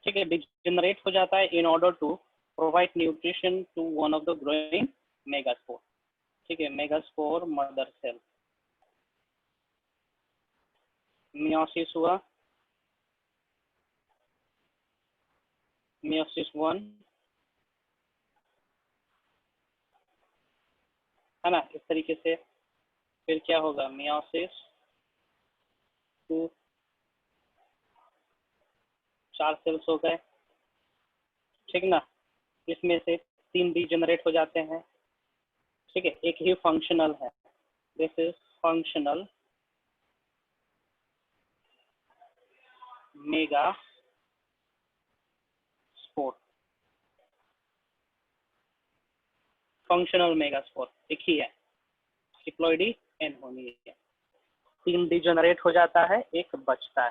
ठीक है, डिजेनरेट हो जाता है in order to provide nutrition to one of the growing megaspore। ठीक है, मेगास्पोर मदर सेल, मियोसिस हुआ, मियोसिस 1, है ना, इस तरीके से। फिर क्या होगा, मियोसिस 2, 4 सेल्स हो गए, ठीक ना। इसमें से 3 डिजेनरेट हो जाते हैं। ठीक है, एक ही फंक्शनल है, this is functional mega spore. Functional megaspore एक ही है, डिप्लॉइडी एन होनी है। 3 डिजेनरेट हो जाता है, एक बचता है।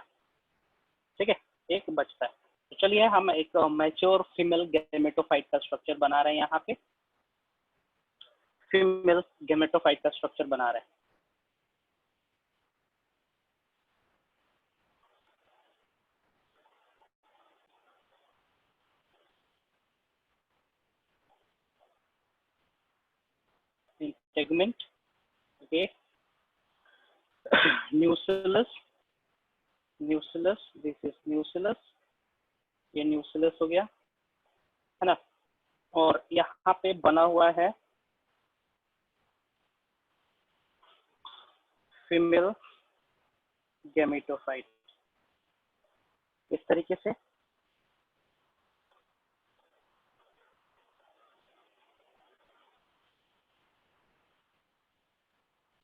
ठीक है, एक बचता है। तो चलिए हम एक मैच्योर फीमेल गैमेटोफाइट का स्ट्रक्चर बना रहे हैं। यहाँ पे फीमेल गैमेटोफाइट का स्ट्रक्चर बना रहे हैं। इंटेगमेंट, ओके, न्यूसिलस, न्यूसिलस, दिस इज न्यूसिलस, ये न्यूसिलस हो गया, है ना। और यहाँ पे बना हुआ है फीमेल गैमेटोफाइट इस तरीके से।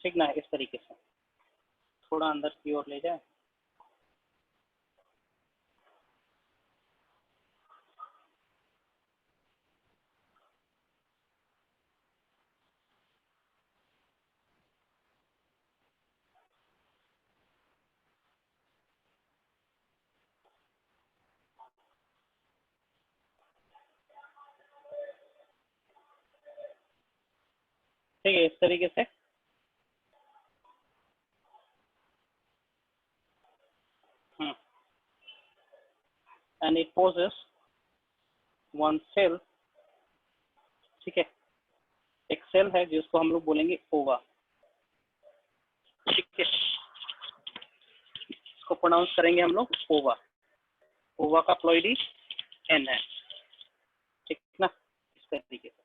ठीक ना, इस तरीके से थोड़ा अंदर की ओर ले जाए। ठीक है, इस तरीके से। And it possess 1 cell. ठीक है, एक सेल है जिसको हम लोग बोलेंगे ओवा। ठीक है, इसको प्रोनाउंस करेंगे हम लोग ओवा। ओवा का प्लॉइडी एन है, ठीक ना, इस तरीके से।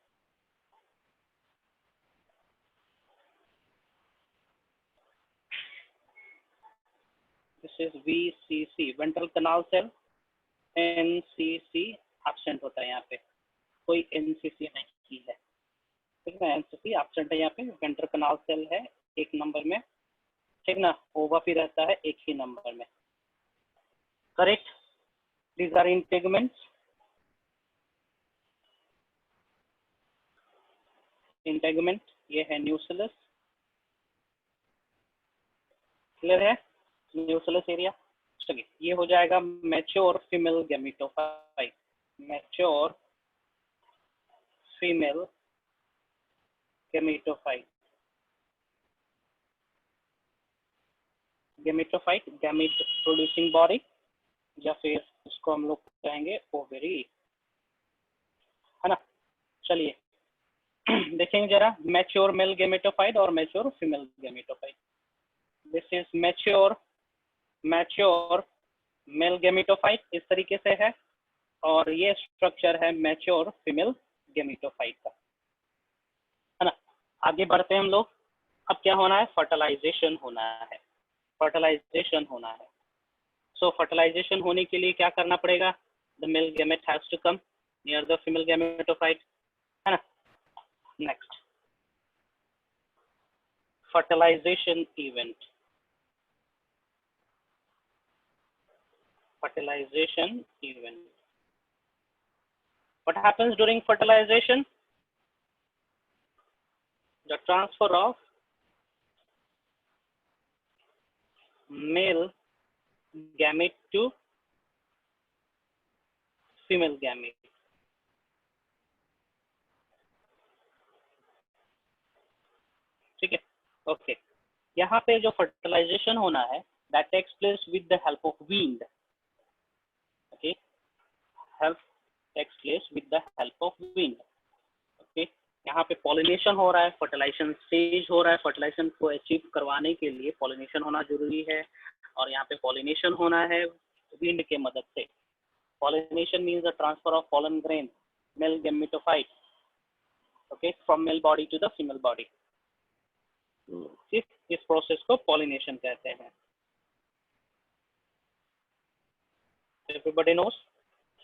This is VCC, ventral canal cell. NCC absent होता है यहाँ पे, कोई NCC नहीं है। ठीक है, NCC एब्सेंट है यहाँ पे। वेंट्रल कैनाल सेल है 1 नंबर में, ठीक ना। ओवा भी रहता है 1 ही नंबर में। Correct, these are integuments. Integument ये है न्यूसिलस, क्लियर है, न्यूसिलस एरिया। चलिए, ये हो जाएगा mature female gametophyte. Mature female gametophyte. Gametophyte, gamete producing body, या फिर इसको हम लोग कहेंगे ओवरी, है ना। चलिए देखेंगे जरा मैच्योर मेल गेमेटोफाइट और mature female gametophyte. This is mature mail gametophyte इस तरीके से है, और ये स्ट्रक्चर है मैच्योर फीमेल गेमेटोफाइट का, है ना। आगे बढ़ते हैं हम लोग। अब क्या होना है, फर्टिलाइजेशन होना है, फर्टिलाइजेशन होना है। सो फर्टिलाइजेशन होने के लिए क्या करना पड़ेगा, the male gamete has to come near the female gametophyte, है ना। Next, fertilization event, fertilization event. What happens during fertilization? The transfer of male gamete to female gamete. ठीक है, ओके। यहाँ पे जो फर्टिलाइजेशन होना है, that takes place with the help of wind. Okay, help takes place with the help of wind. Okay, यहाँ पे पॉलिनेशन हो रहा है, फर्टिलाइजेशन स्टेज हो रहा है। फर्टिलाइजेशन को अचीव करवाने के लिए पॉलिनेशन होना जरूरी है, और यहाँ पे पॉलिनेशन होना है विंड के मदद से। Pollination means the transfer of pollen grain male gametophyte, okay, from male body to the female body. इस प्रोसेस को पॉलिनेशन कहते हैं। Everybody knows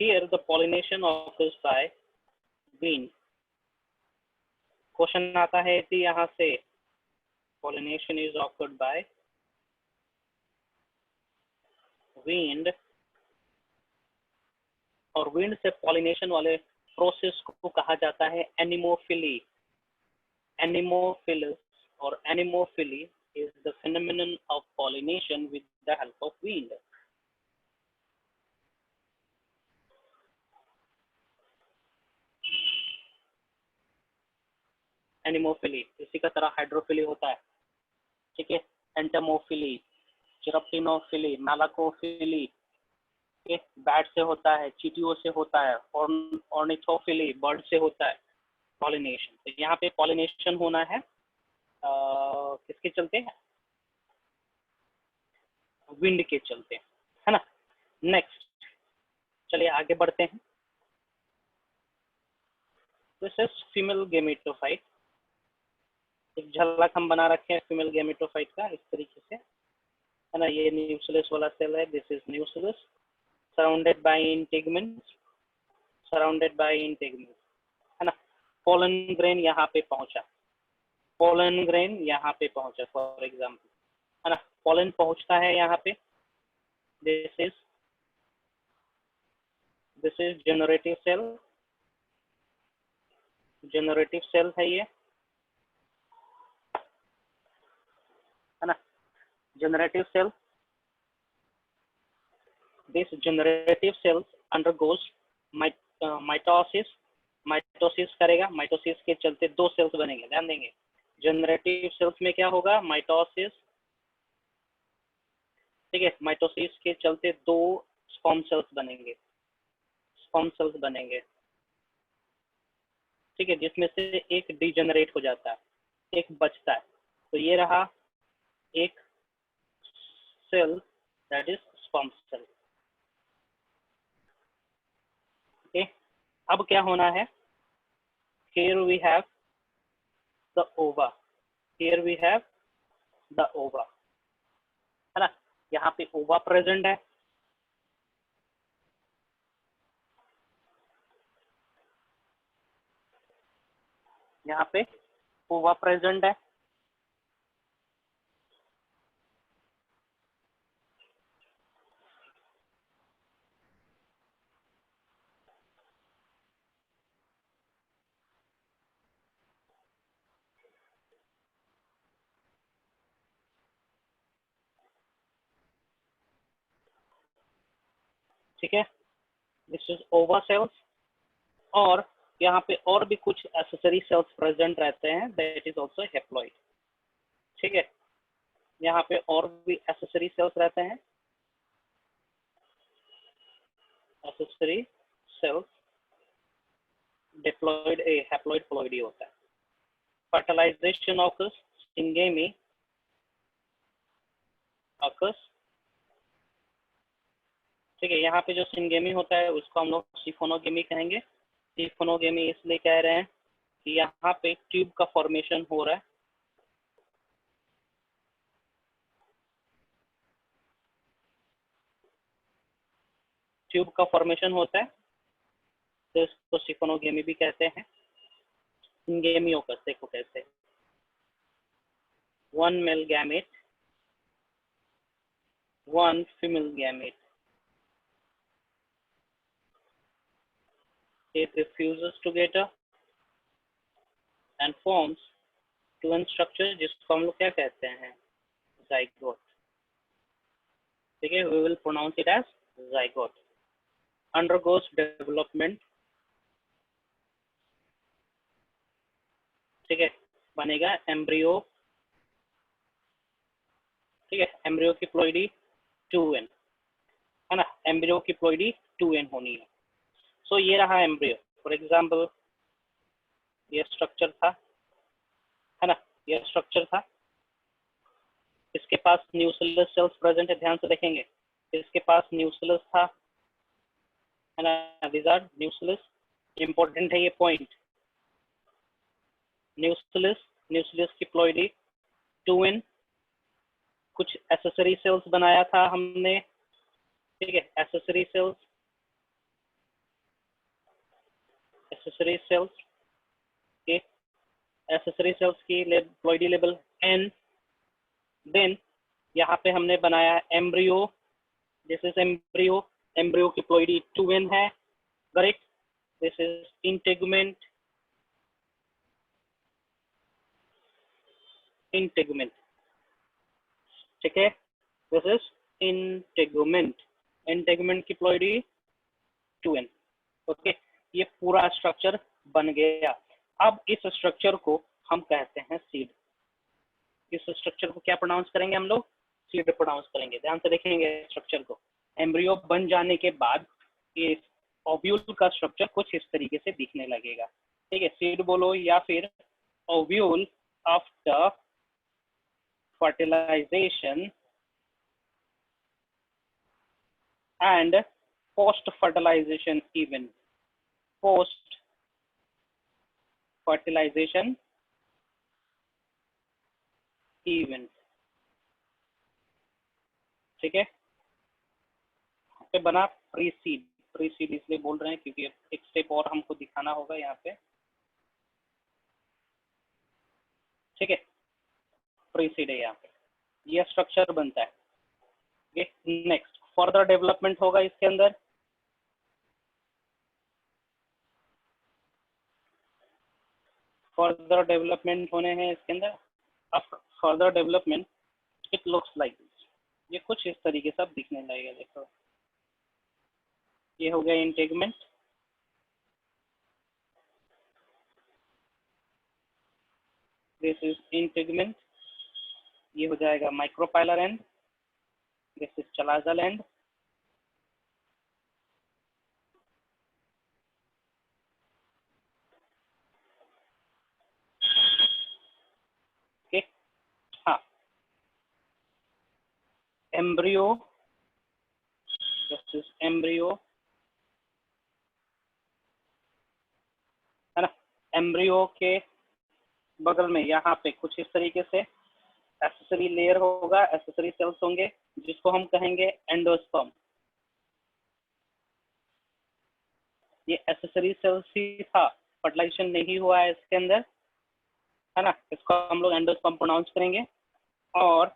here the pollination occurs by wind. Question आता है कि यहाँ से pollination is occurred by wind, और wind से pollination वाले प्रोसेस को कहा जाता है एनिमोफिली। एनिमोफिलस और anemophily is the phenomenon of pollination with the help of wind. Anemophily इसी का तरह हाइड्रोफिली होता है, ठीक है। एंटमोफिली, चिरप्टिनोफिली, मैलाकोफिली बैट से होता है, चींटियों से होता है, ऑर्निथोफिली बर्ड से होता है पॉलिनेशन। तो यहाँ पे पॉलिनेशन होना है किसके चलते, विंड के चलते, है ना। नेक्स्ट, चलिए आगे बढ़ते हैं। This is female gametophyte. एक झलक हम बना रखे हैं फीमेल गेमेटोफाइट का इस तरीके से, है ना। ये न्यूक्लियस वाला सेल है, this is nucleus surrounded by integuments, surrounded by integuments, है ना। पोलन ग्रेन यहाँ पे पहुंचा, पोलन ग्रेन यहाँ पे पहुंचा फॉर एग्जांपल, है ना। पोलन पहुंचता है यहाँ पे, this is generative cell, generative cell है ये, है ना। Generative cell, this generative cells undergoes mitosis, mitosis करेगा। माइटोसिस के चलते दो सेल्स बनेंगे, ध्यान देंगे। जनरेटिव सेल्स में क्या होगा, माइटोसिस, ठीक है। माइटोसिस के चलते दो स्पर्म सेल्स बनेंगे, स्पर्म सेल्स बनेंगे, ठीक है, जिसमें से एक डिजेनरेट हो जाता है, एक बचता है। तो ये रहा एक cell, that is sperm cell, okay. अब क्या होना है, here we have the ova, here we have the ova, है ना। यहाँ पे ओवा प्रेजेंट है, यहाँ पे ओवा प्रेजेंट है, ठीक है। दिस इज ओवा सेल्स, और यहाँ पे और भी कुछ एसेसरी सेल्स प्रेजेंट रहते हैं, दैट इज ऑल्सो हेप्लॉइड, ठीक है। यहाँ पे और भी एसेसरी सेल्स रहते हैं, एसेसरी सेल्स डिप्लॉयड ए हैप्लॉइड प्लॉइडी होता है। फर्टिलाइजेशन ऑकर्स, सिंगेमी ऑकर्स, ठीक है। यहाँ पे जो सिंगेमी होता है उसको हम लोग सिफोनोगेमी कहेंगे। सिफोनोगेमी इसलिए कह रहे हैं कि यहाँ पे ट्यूब का फॉर्मेशन हो रहा है, ट्यूब का फॉर्मेशन होता है, तो इसको सिफोनोगेमी भी कहते हैं। सिंगेमी ऑकर्स देखो कैसे, one male gamete, one female gamete, it refuses together and forms twin structure जिसको हम लोग क्या कहते हैं, zygote, ठीक है। we will pronounce it as zygote, undergoes development, ठीक है, बनेगा एम्ब्रियो, ठीक है। एम्ब्रियो की प्लॉइडी 2n है ना, एम्ब्रियो की प्लॉइडी 2n होनी है। सो ये रहा एम्ब्रियो, फॉर एग्जांपल ये स्ट्रक्चर था, है ना, ये स्ट्रक्चर था, इसके पास न्यूक्लियस सेल्स प्रेजेंट है, ध्यान से देखेंगे, इसके पास न्यूक्लियस था, है ना, these are न्यूक्लियस, इंपॉर्टेंट है ये पॉइंट, न्यूक्लियस की प्लॉइडी 2n, कुछ एसेसरी सेल्स बनाया था हमने, ठीक है, एसेसरी सेल्स के एसेसरी सेल्स की प्लॉइडी लेवल n, देन यहाँ पे हमने बनाया embryo, this is embryo, embryo की प्लॉइडी 2n है, correct. This is integument, integument, ठीक है, दिस इज इंटेगुमेंट, इंटेगुमेंट की प्लॉइडी 2n, ओके। ये पूरा स्ट्रक्चर बन गया। अब इस स्ट्रक्चर को हम कहते हैं सीड। इस स्ट्रक्चर को क्या प्रोनाउंस करेंगे हम लोग, सीड प्रोनाउंस करेंगे। ध्यान से देखेंगे स्ट्रक्चर को, एम्ब्रियो बन जाने के बाद इस ओव्यूल का स्ट्रक्चर कुछ इस तरीके से दिखने लगेगा, ठीक है। सीड बोलो या फिर ovule after fertilization and post fertilization event, post fertilization event, ठीक है। पे बना प्री सीड, प्री सीड इसलिए बोल रहे हैं क्योंकि एक स्टेप और हमको दिखाना होगा यहाँ पे, ठीक है। प्री सीड है यहाँ पे, ये स्ट्रक्चर बनता है, नेक्स्ट फर्दर डेवलपमेंट होगा इसके अंदर, फर्दर डेवलपमेंट होने हैं इसके अंदर। Further development it looks like this, ये कुछ इस तरीके से दिखने लगेगा, देखो ये हो गया इंटेगमेंट, दिस इज इंटेगमेंट, ये हो जाएगा micropylar and, this is chalazal end, okay. हाँ, एम्ब्रियो, दिस इज एम्ब्रियो, है ना। एम्ब्रियो के बगल में यहाँ पे कुछ इस तरीके से एक्सेसरी लेयर होगा, एक्सेसरी सेल्स होंगे जिसको हम कहेंगे एंडोस्पर्म। ये एक्सेसरी सेल्स ही था, फर्टिलाइजेशन नहीं हुआ है इसके अंदर, है ना, इसको हम लोग एंडोस्पर्म प्रोनाउंस करेंगे। और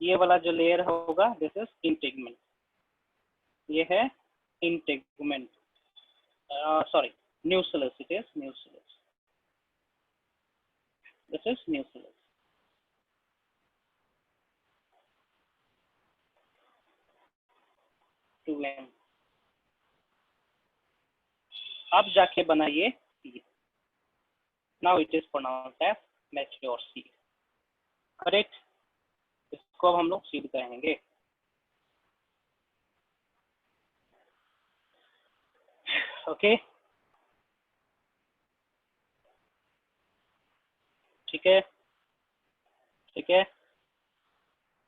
ये वाला जो लेयर होगा दिस इज इंटेगमेंट, ये है integument, sorry nucleus, it is nucleus, this is nucleus. अब जाके बनाइए seed, now it is pronounced as mature seed, correct. इसको इसको अब हम लोग सीड कहेंगे। ओके, ठीक है, ठीक है।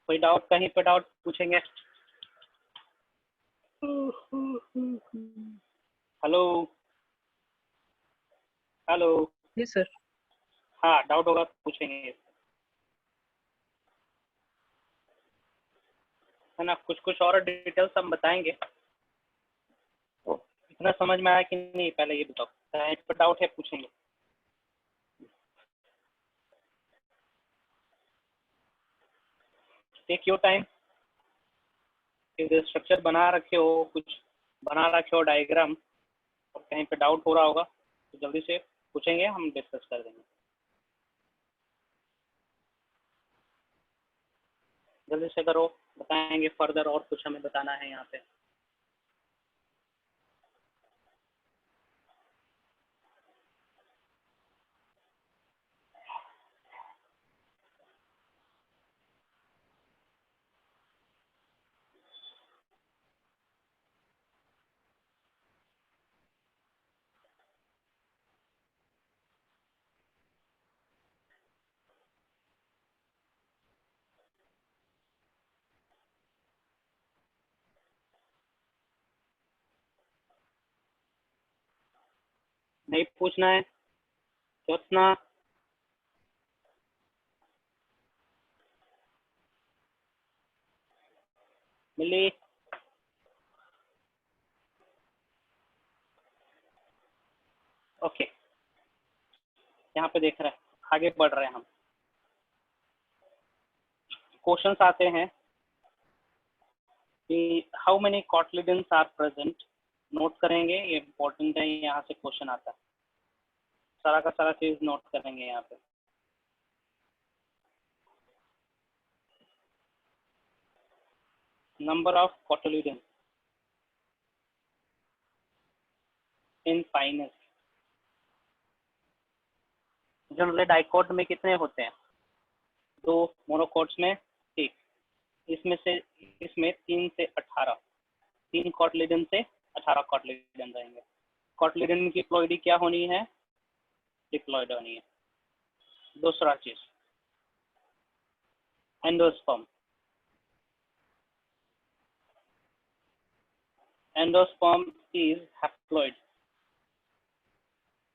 कोई डाउट, कहीं पे डाउट पूछेंगे? Hello, hello. Yes sir. हाँ, डाउट होगा तो पूछेंगे, है ना। कुछ कुछ और डिटेल्स हम बताएंगे। इतना समझ में आया कि नहीं, पहले ये बताओ। कहीं पे डाउट है पूछेंगे। Take your time. स्ट्रक्चर बना रखे हो, कुछ बना रखे हो डायग्राम, और कहीं पे डाउट हो रहा होगा तो जल्दी से पूछेंगे, हम डिस्कस कर देंगे। जल्दी से करो, बताएंगे फर्दर, और कुछ हमें बताना है यहाँ पे। नहीं पूछना है? सोचना। मिली? ओके, यहाँ पे देख रहे हैं, आगे बढ़ रहे हैं हम। क्वेश्चंस आते हैं कि how many cotyledons are present. Note करेंगे, ये इंपॉर्टेंट है, यहाँ से क्वेश्चन आता है। सारा का सारा चीज नोट करेंगे यहाँ पे। Number of cotyledons in Pinus. Generally dicot में कितने होते हैं? 2, मोनोकोट्स में 1। इसमें 3 से 18, 3 कॉटलिडन से 18 कॉटलिडन रहेंगे। कॉटलिडन की प्लॉइडी क्या होनी है? डिप्लॉइड होनी है। दूसरा चीज, एंडोस्पर्म। Endosperm is haploid.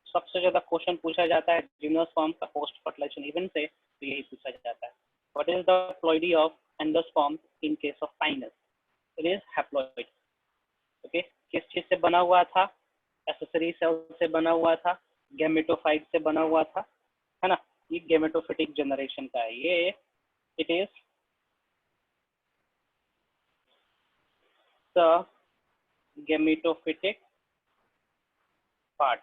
सबसे ज्यादा क्वेश्चन पूछा जाता है जिम्नोस्पर्म का पोस्ट फर्टिलाइजेशन इवेंट से, तो यही पूछा जाता है। What is the ploidy of endosperm in case of fineness? It is haploid. Okay, किस चीज से बना हुआ था? एसेसरी सेल से बना हुआ था, गैमेटोफाइट से बना हुआ था, है ना। ये गैमेटोफिटिक जनरेशन का है ये। It is the gametophytic part.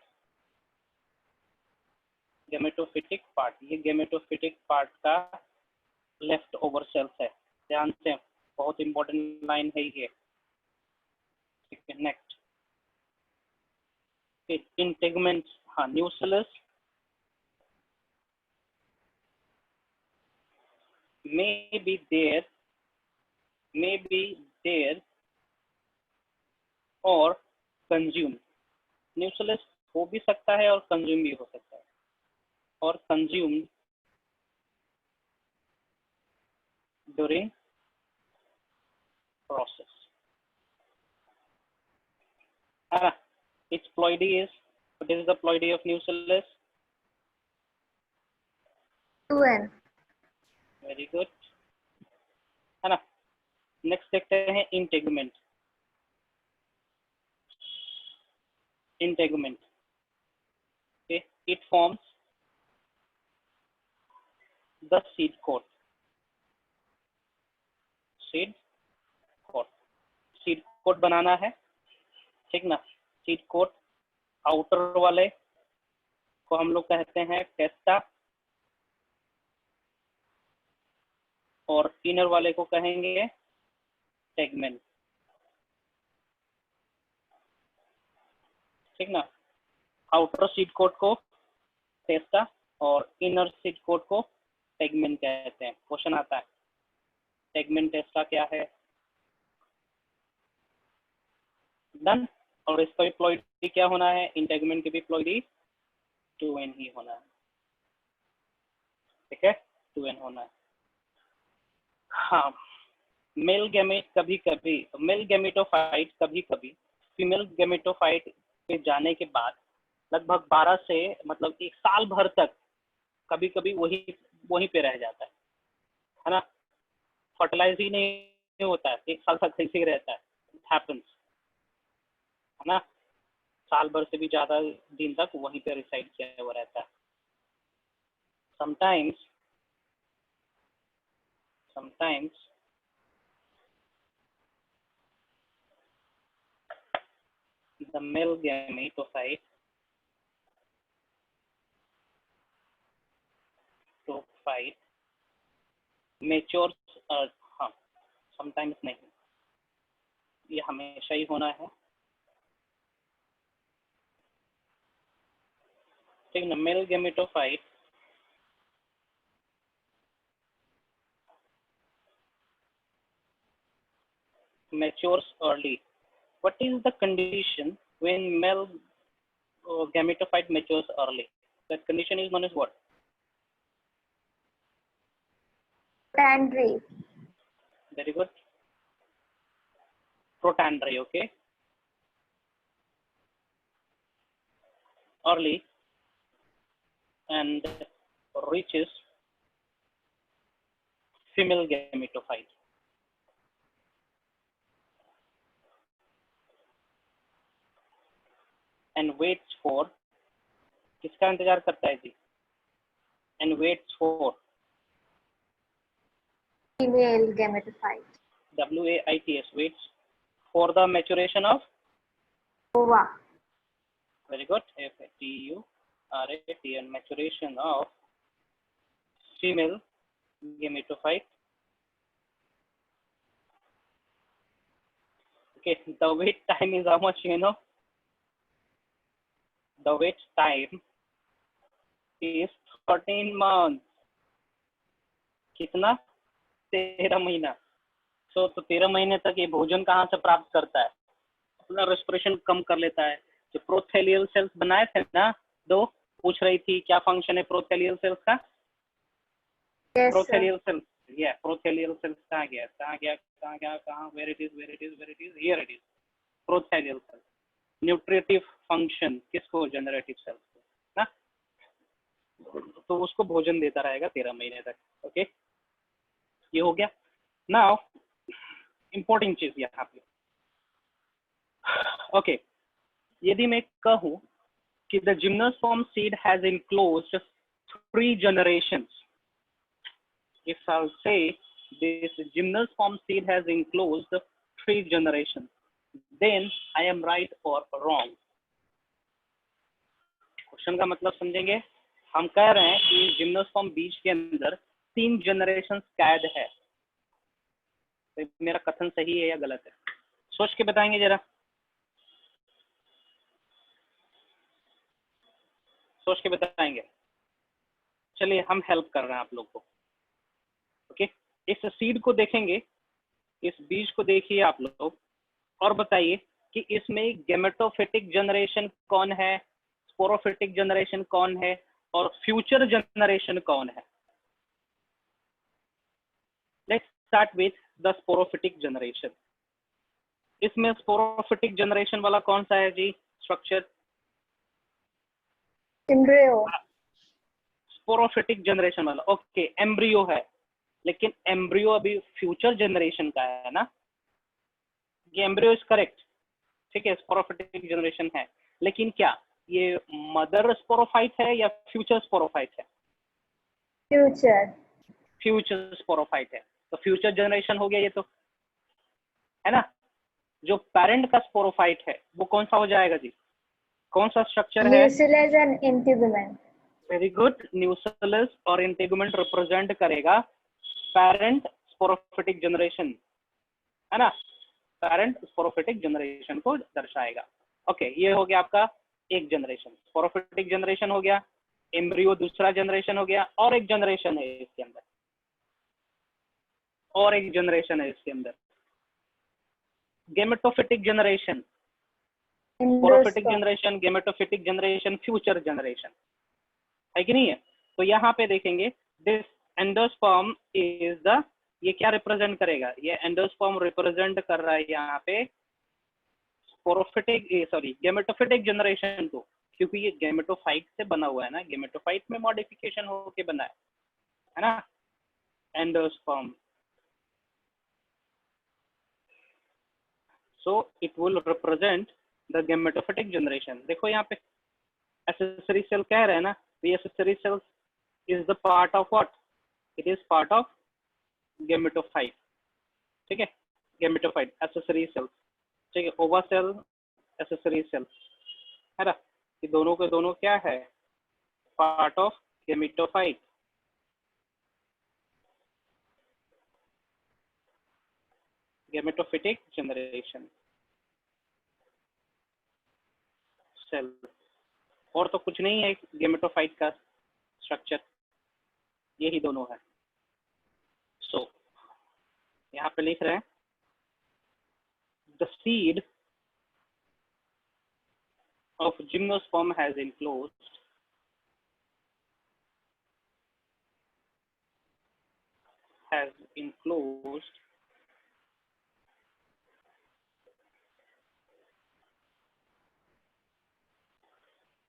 Gametophytic part, ये गैमेटोफिटिक पार्ट का लेफ्ट ओवर सेल्स है। ध्यान से, बहुत इंपॉर्टेंट लाइन है ये। Next, integuments. हाँ, न्यूक्लियस may be there और कंज्यूम। न्यूक्लियस हो भी सकता है और कंज्यूम भी हो सकता है। और कंज्यूम ड्यूरिंग प्रोसेस, है ना। Its ploidy is, what is the ploidy of nucleus? 2n। Very good, है ना। नेक्स्ट देखते हैं integument. Integument, it forms the seed coat. Seed coat, seed coat बनाना है, ठीक ना। सीड कोट, आउटर वाले को हम लोग कहते हैं टेस्टा, और इनर वाले को कहेंगे टेगमेंट, ठीक ना। आउटर सीड कोट को टेस्टा और इनर सीड कोट को टेगमेंट कहते हैं। क्वेश्चन आता है, टेगमेंट इसका क्या है, डन। और इसका भी प्लॉइडी क्या होना है, इंटेगमेंट की भी प्लॉइडी 2n ही होना है, ठीक है, 2n होना है। हाँ, मेल गैमेट कभी कभी, मेल गैमेटोफाइट कभी कभी फीमेल गैमेटोफाइट पे जाने के बाद लगभग 12 से मतलब 1 साल भर तक कभी कभी वहीं पे रह जाता है ना, फर्टिलाइज ही नहीं होता है, 1 साल तक ऐसे ही रहता है, इट हैपेंस, है ना, साल भर से भी ज्यादा दिन तक वहीं पे रिसाइड किया हुआ रहता है। Sometimes the male gametophyte matures, हाँ, समटाइम्स नहीं, ये हमेशा ही होना है, ठीक ना। Male gametophyte matures early. What is the condition when male gametophyte matures early? That condition is known as what? Protandry. Very good. Protandry, okay. Early and reaches female gametophyte. And waits for, किसका इंतजार करता है जी? And waits for, Female gametophyte. WAITS, waits for the maturation of, Ova. very good, FATURAT, and maturation of female gametophyte. Okay, the wait time is how much, you know? The wait time is 13 months. कितना? 13 महीना। तो 13 महीने तक ये भोजन कहाँ से प्राप्त करता है? अपना रेस्पिरेशन कम कर लेता है। जो प्रोथेलियल सेल्स बनाए थे ना, दो, पूछ रही थी क्या फंक्शन है प्रोथेलियल सेल्स का? Yes, प्रोथेलियल सेल्स, या प्रोथेलियल सेल्स कहाँ गया, where it is, here it is, prothallial cells. Nutritive function किसको? जनरेटिव सेल्स को ना, तो उसको भोजन देता रहेगा 13 महीने तक। ओके, ये हो गया। नाउ इंपॉर्टेंट चीज यहाँ पे, ओके, यदि मैं कहूँ कि the gymnosperm seed has enclosed 3 generations, if I'll say this gymnosperm seed has enclosed 3 generations, then I am right or wrong? Question का मतलब समझेंगे। हम कह रहे हैं कि जिम्नोस्पर्म बीज के अंदर 3 जनरेशन कैद है, तो मेरा कथन सही है या गलत है? सोच के बताएंगे जरा, सोच के बताएंगे। चलिए हम हेल्प कर रहे हैं आप लोग को। ओके, इस सीड को देखेंगे, इस बीज को देखिए आप लोग, और बताइए कि इसमें गैमेटोफिटिक जनरेशन कौन है, स्पोरोफिटिक जनरेशन कौन है, और फ्यूचर जनरेशन कौन है? Let's start with the sporophytic generation. इसमें स्पोरोफिटिक जनरेशन वाला कौन सा है जी स्ट्रक्चर? embryo. स्पोरोफिटिक जनरेशन वाला, ओके, एम्ब्रियो है, लेकिन एम्ब्रियो अभी फ्यूचर जनरेशन का है ना, ये एम्ब्रियो इज करेक्ट, ठीक है, स्पोरोफिटिक जनरेशन है, लेकिन क्या ये मदर स्पोरोफाइट है या फ्यूचर स्पोरोफाइट है? Future. फ्यूचर स्पोरोफाइट है, तो फ्यूचर जनरेशन हो गया ये तो, है ना। जो पेरेंट का स्पोरोफाइट है वो कौन सा हो जाएगा जी? कौन सा स्ट्रक्चर है? Nucellus and integument. Very good, nucellus और इंटेगुमेंट रिप्रेजेंट करेगा पेरेंट स्पोरोफिटिक जनरेशन, है ना, पेरेंट स्पोरोफिटिक जनरेशन को दर्शाएगा। ओके, ये हो गया आपका एक जनरेशन, स्पोरोफिटिक जनरेशन हो गया, एम्ब्रियो दूसरा जनरेशन हो गया, और एक जनरेशन है इसके अंदर, और एक जनरेशन है इसके अंदर, gametophytic generation, sporophytic Endosperm. Generation, gametophytic generation, future generation, है कि नहीं है? तो यहाँ पे देखेंगे दिस एंडोस्पर्म इज द, ये क्या रिप्रेजेंट करेगा? ये एंडोस्पर्म रिप्रेजेंट कर रहा है यहाँ पे स्पोरोफिटिक, सॉरी गेमेटोफिटिक जनरेशन को, क्योंकि ये गेमेटोफाइट से बना हुआ है ना, गेमेटोफाइट में मॉडिफिकेशन होके बना है ना endosperm. So it will represent the gametophytic generation. देखो यहाँ पे accessory cell कह रहे हैं ना, the accessory cells is the part of what? It is part of gametophyte. ठीक है, gametophyte accessory cells. ठीक है, ova cell accessory cell है ना, ये दोनों के दोनों क्या है? Part of gametophyte. Gametophytic generation cell. और तो कुछ नहीं है गेमेटोफाइट का स्ट्रक्चर, यही दोनों है. सो यहाँ पे लिख रहे हैं the seed of gymnosperm has enclosed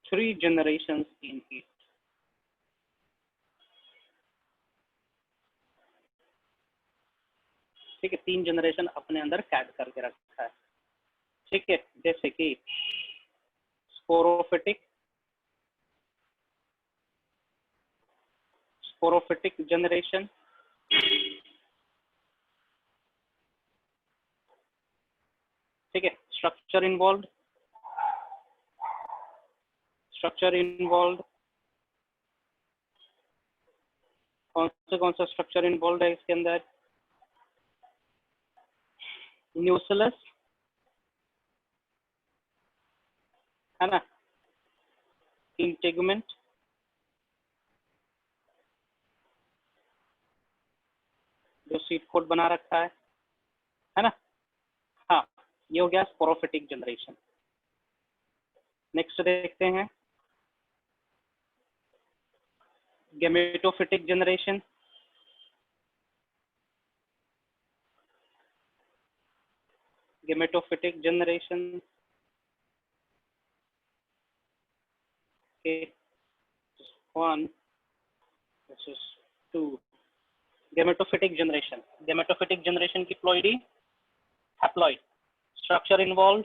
three generations in it. ठीक है, 3 जनरेशन अपने अंदर कैद करके रखा है. ठीक है, जैसे कि स्पोरोफिटिक जनरेशन, ठीक है, स्ट्रक्चर इन्वॉल्व, कौन सा स्ट्रक्चर इन्वॉल्व है इसके अंदर? न्यूक्लियस है ना, इंटेगुमेंट, जो सीट कोड बना रखा है ना. हाँ, ये हो गया स्पोरोफिटिक जनरेशन. नेक्स्ट देखते हैं गेमेटोफिटिक जनरेशन. गेमेटोफिटिक जनरेशन के 1, this is 2. गेमेटोफिटिक जनरेशन की प्लॉइडी, हैप्लॉइड, स्ट्रक्चर इन्वॉल्व,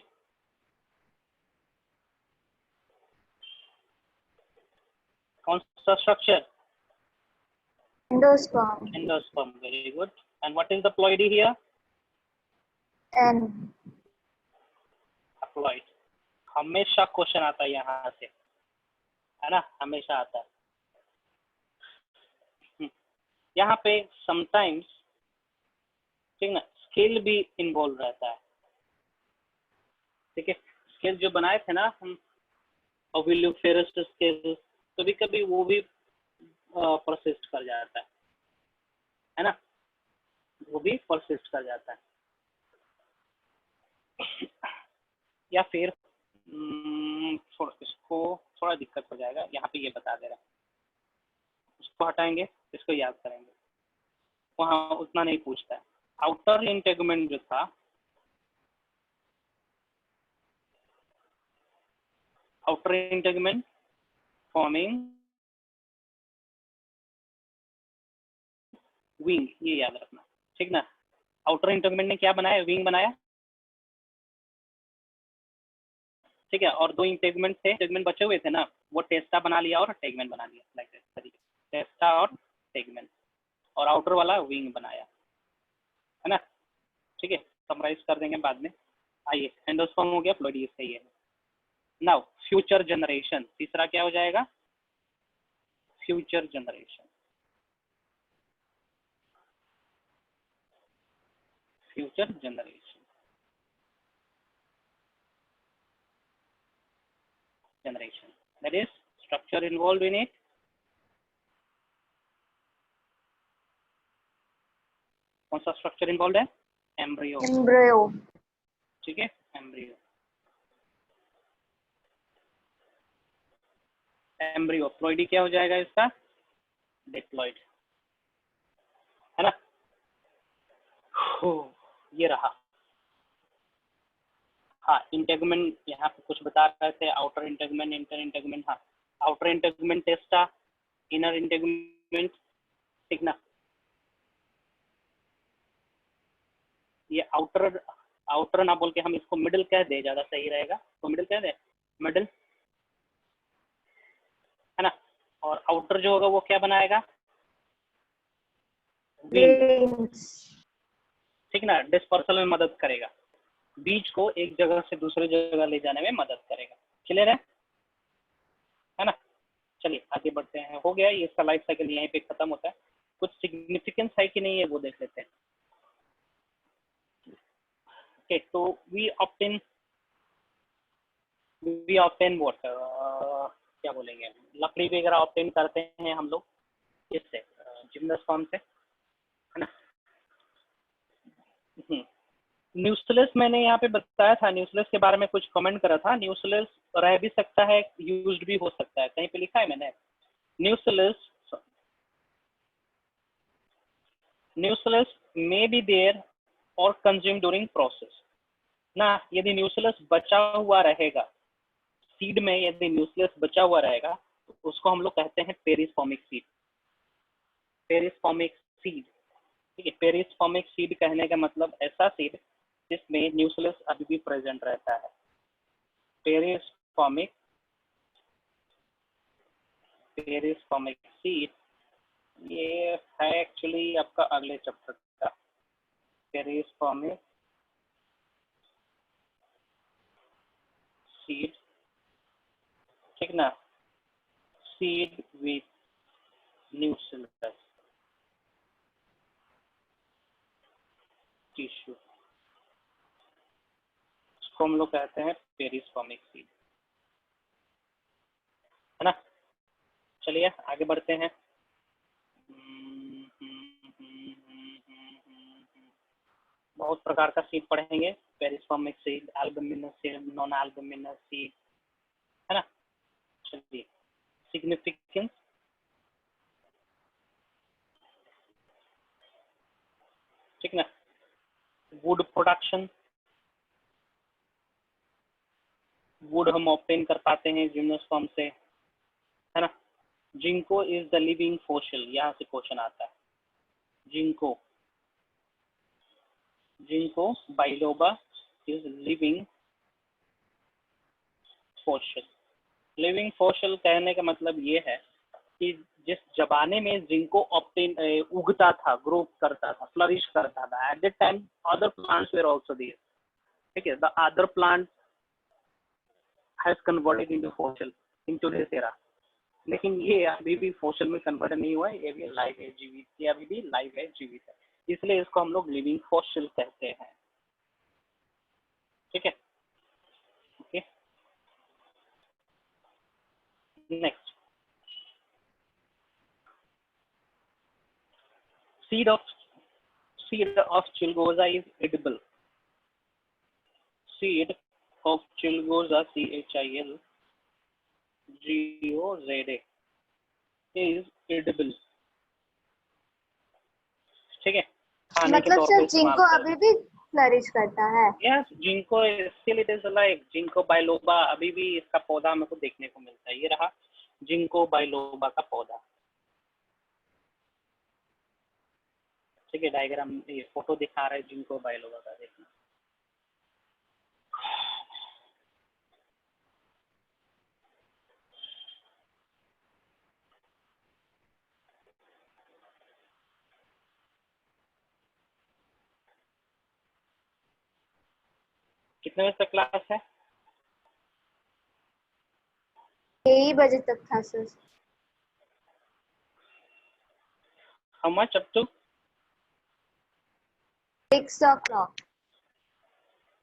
कौन सा structure? Endosperm. Endosperm. Very good. And what is the ploidy here? And haploid. हमेशा क्वेश्चन आता है यहाँ से, है ना, हमेशा आता है. यहाँ पे समटाइम्स, ठीक ना, स्केल भी इन्वॉल्व रहता है. ठीक है, स्केल जो बनाए थे ना हम, ओविलोफेरस स्केल, कभी कभी वो भी परसिस्ट कर जाता है ना, वो भी परसिस्ट कर जाता है. या फिर इसको थोड़ा दिक्कत हो जाएगा, यहाँ पे ये बता दे रहा है, इसको हटाएंगे, इसको याद करेंगे, वहाँ उतना नहीं पूछता है. आउटर इंटेगुमेंट जो था, आउटर इंटेगुमेंट फॉर्मिंग विंग, ये याद रखना, ठीक ना. आउटर इंटेगुमेंट ने क्या बनाया? विंग बनाया. ठीक है, और 2 इंटेगुमेंट थे, इंटेगुमेंट बचे हुए थे ना, वो टेस्टा बना लिया और टेगमेंट बना लिया, लाइक दिस तरीके, टेस्टा और टेगमेंट, और आउटर वाला विंग बनाया, है ना. ठीक है, समराइज कर देंगे बाद में. आइए, एंडोस्पर्म हो गया, फ्लोइडी सही है. नाउ फ्यूचर जनरेशन, तीसरा क्या हो जाएगा? Future generation. Future generation, that is structure involved in it, कौन सा स्ट्रक्चर इन्वॉल्व है? एम्ब्रियो। Embryo. ठीक है, एम्ब्रियो। एम्ब्रियो प्लॉइडी क्या हो जाएगा इसका? डिप्लॉइड, है ना। ये रहा। हाँ, इंटेगमेंट यहाँ पे कुछ बता रहे थे, आउटर इंटेगमेंट, इंटर इंटेगमेंट। हाँ, आउटर इंटेगमेंट टेस्टा, इनर इंटेगमेंट, ठीक ना। ये आउटर, आउटर ना बोल के हम इसको मिडिल कह दे, ज्यादा सही रहेगा। तो मिडिल कह दे, मिडिल, है ना। और आउटर जो होगा वो क्या बनाएगा? Wing, Wings. ठीक ना, डिस्पर्सल में मदद करेगा, बीज को एक जगह से दूसरे जगह ले जाने में मदद करेगा। क्लियर है ना। चलिए आगे बढ़ते हैं। हो गया, ये इसका लाइफ साइकिल यहीं पे खत्म होता है। कुछ सिग्निफिकेंस है कि नहीं है वो देख लेते हैं। ओके, तो वी ऑप्टेन व्हाट, क्या बोलेंगे, लकड़ी वगैरह ऑप्टेन करते हैं हम लोग इससे, जिम्नोस्पर्म से, है ना। न्यूक्लियस मैंने यहाँ पे बताया था, न्यूक्लियस के बारे में कुछ कमेंट करा था। न्यूक्लियस रह भी सकता है, यूज्ड भी हो सकता है, कहीं पे लिखा है मैंने। न्यूक्लियस मे बी देयर और कंज्यूम ड्यूरिंग प्रोसेस ना। यदि न्यूक्लियस बचा हुआ रहेगा, सीड में यदि न्यूक्लियस बचा हुआ रहेगा तो उसको हम लोग कहते हैं पेरिस्पर्मिक सीड। पेरिस्पर्मिक सीड, ठीक है। पेरिस्पर्मिक सीड कहने का मतलब ऐसा सीड जिसमें न्यूक्लियस अभी भी प्रेजेंट रहता है। पेरिस्पर्मिक सीड, ये है एक्चुअली आपका अगले चैप्टर का। पेरिस्पर्मिक सीड, ठीक ना, सीड विथ न्यूक्लियस टिश्यू, इसको हम लोग कहते हैं पेरिस्पर्मिक सीड, है ना। चलिए आगे बढ़ते हैं। बहुत प्रकार का सीड पढ़ेंगे, perispermic seed, albuminous seed, non albuminous seed, है ना। चलिए, सिग्निफिकेंस, ठीक ना। वुड प्रोडक्शन, वुड हम ऑब्टेन कर पाते हैं जिम्नोस्पर्म से, है ना। Ginkgo is the living fossil, यहाँ से क्वेश्चन आता है। Ginkgo, ginkgo biloba is living fossil. Living fossil कहने का मतलब ये है कि जिस जमाने में जिंको ऑब्टेन उगता था, ग्रो करता था, फ्लरिश करता था, at that time other plants were also there, ठीक है। The other plant has converted into fossil in today's era, लेकिन ये अभी भी फॉसिल में कन्वर्ट नहीं हुआ है, ये भी लाइव है, जीवित, ये अभी भी लाइव है, जीवित है, इसलिए इसको हम लोग लिविंग फॉसिल कहते हैं, ठीक है। Okay, next, seed of chilgoza is edible. Seed of chilgoza, CHILGOZA, is edible, ठीक है। खाने के मतलब तौर पे सर इस्तेमाल जिंको करते अभी भी फ्लरिश करता है। हैं। Yes, ginkgo still it is alive, ginkgo biloba अभी भी इसका पौधा मेरे को देखने को मिलता है। ये रहा जिंको बाइलोबा का पौधा, ठीक है। डायग्राम, ये फोटो दिखा रहा है जिंको बाइलोबा का, देखना। कितने बजे तक क्लास है? 3 बजे तक था sir. How much up to? 6 o'clock।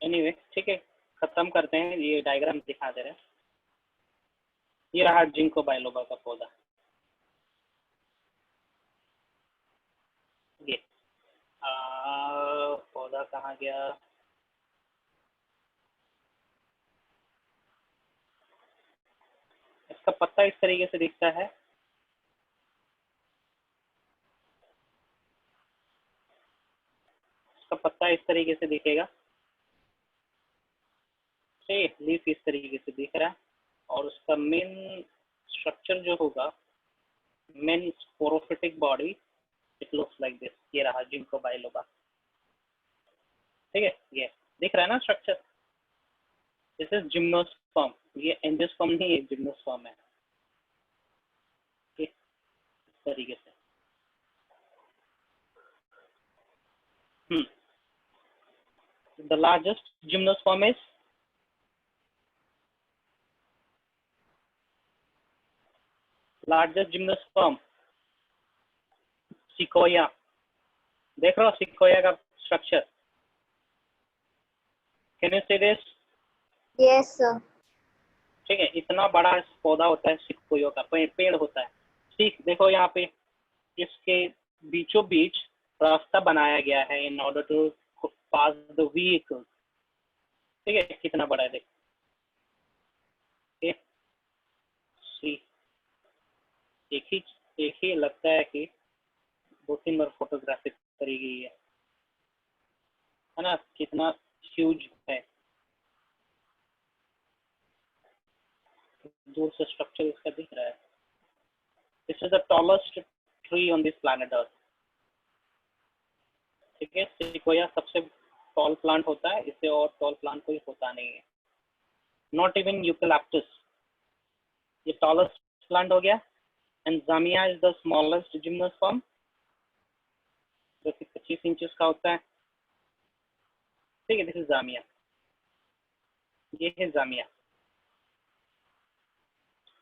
Anyway, ठीक है, खत्म करते हैं। ये डायग्राम दिखा दे रहे हैं। ये रहा जिंको बाइलोबा का पौधा, ये कहाँ गया? इसका पत्ता इस तरीके से दिखता है। इसका पत्ता इस तरीके से दिखेगा, लीफ इस तरीके से दिख रहा है, और उसका मेन स्ट्रक्चर जो होगा, main sporophytic body, it looks like this. ये रहा जिंको बाइलोबा, ठीक है, ये दिख रहा है ना स्ट्रक्चर। दिस इज जिम्नोस्पर्म, ये एंजियोस्पर्म नहीं है, जिम्नोस्पर्म है, ठीक, इस तरीके से। The largest gymnosperm is sequoia. देख रहे हो सिकोया का structure? Can you see this? Yes, sir. ठीक है, इतना बड़ा पौधा होता है सिकोया का, पेड़ होता है। ठीक, देखो यहाँ पे इसके बीचों बीच रास्ता बनाया गया है in order to pass the vehicle. ठीक है, कितना बड़ा है देख। सी, एक ही लगता है कि 2-3 बार फोटोग्राफी करी गई है ना? कितना ह्यूज है, दूर से स्ट्रक्चर इसका दिख रहा है। This is the tallest tree on this planet earth. ठीक है, सिकोया सबसे टॉल प्लांट होता है, इससे और टॉल प्लांट कोई होता नहीं है, नॉट इवन यूकेलिप्टस। ये टॉलेस्ट प्लांट हो गया। And Jamia is the smallest gymnosperm, जो कि 25 इंचेस का होता है। ठीक है, दिस इज जामिया, ये है जामिया,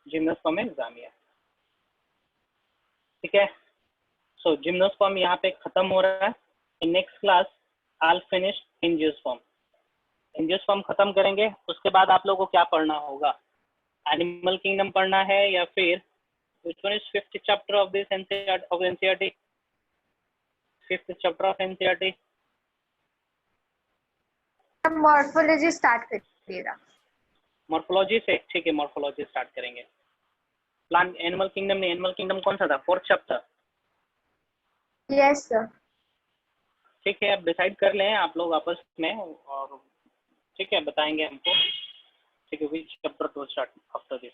जिम्नोस्पर्म है जामिया। ठीक है, सो जिम्नोस्पर्म यहाँ पे खत्म हो रहा है। In next class I will finish angiosperm. Angiosperm खत्म करेंगे, उसके बाद आप लोगों को क्या पढ़ना होगा? एनिमल किंगडम पढ़ना है, या फिर which one is fifth chapter of this NCERT of NCERT? Fifth chapter of NCERT? Morphology start करिएगा। मॉर्फोलॉजी से, ठीक है, मॉर्फोलॉजी स्टार्ट करेंगे। प्लांट एनिमल किंगडम नहीं, एनिमल किंगडम कौन सा था? 4th chapter. Yes sir. ठीक है, अब डिसाइड कर लें आप लोग आपस में, और ठीक है बताएंगे हमको। ठीक है, विच chapter two start after this?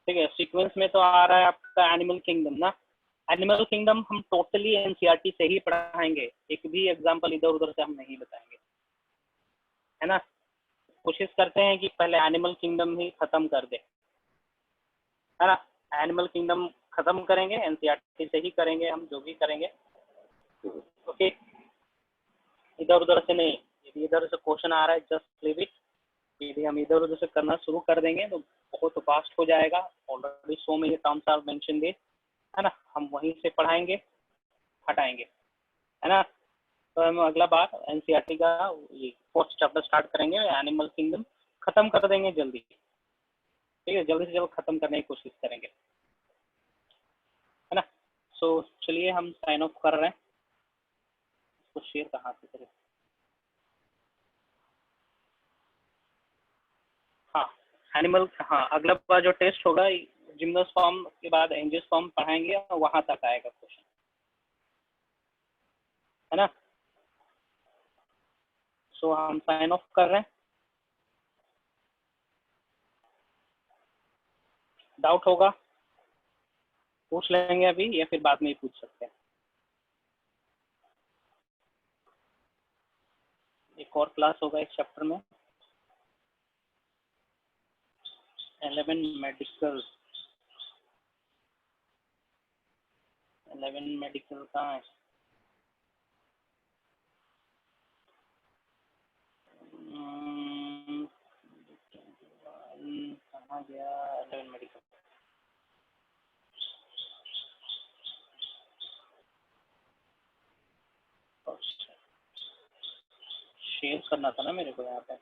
ठीक है, सीक्वेंस में तो आ रहा है आपका एनिमल किंगडम ना। एनिमल किंगडम हम टोटली एनसीईआरटी से ही पढ़ाएंगे, एक भी एग्जांपल इधर उधर से हम नहीं बताएंगे, है ना? कोशिश करते हैं कि पहले एनिमल किंगडम ही खत्म कर दे, है ना? एनिमल किंगडम खत्म करेंगे, एनसीईआरटी से ही करेंगे हम जो भी करेंगे। ओके, इधर उधर से नहीं। यदि इधर से क्वेश्चन आ रहा है जस्ट लीव इट। यदि हम इधर उधर से करना शुरू कर देंगे तो बहुत फास्ट हो जाएगा। Already so many terms are mention this, है ना? हम वहीं से पढ़ाएंगे, हटाएंगे, है ना? तो हम अगला बार एनसीईआरटी का ये 4th चैप्टर स्टार्ट करेंगे, एनिमल किंगडम खत्म कर देंगे जल्दी। ठीक है, जल्दी से जल्द खत्म करने की कोशिश करेंगे, है ना? सो चलिए हम साइन ऑफ कर रहे हैं। इसको शेयर कहाँ से करें? हाँ, एनिमल, हाँ, अगला बार जो टेस्ट होगा जिम्नोस्पर्म के बाद एंजियोस्पर्म पढ़ाएंगे, और वहां तक आएगा क्वेश्चन, है ना? सो हम साइन ऑफ कर रहे हैं। डाउट होगा पूछ लेंगे अभी, या फिर बाद में ही पूछ सकते हैं। एक और क्लास होगा इस चैप्टर में, 11 मेडिकल। 11 मेडिकल कहाँ है? कहाँ गया 11 मेडिकल? शेयर करना था ना मेरे को यहाँ पे।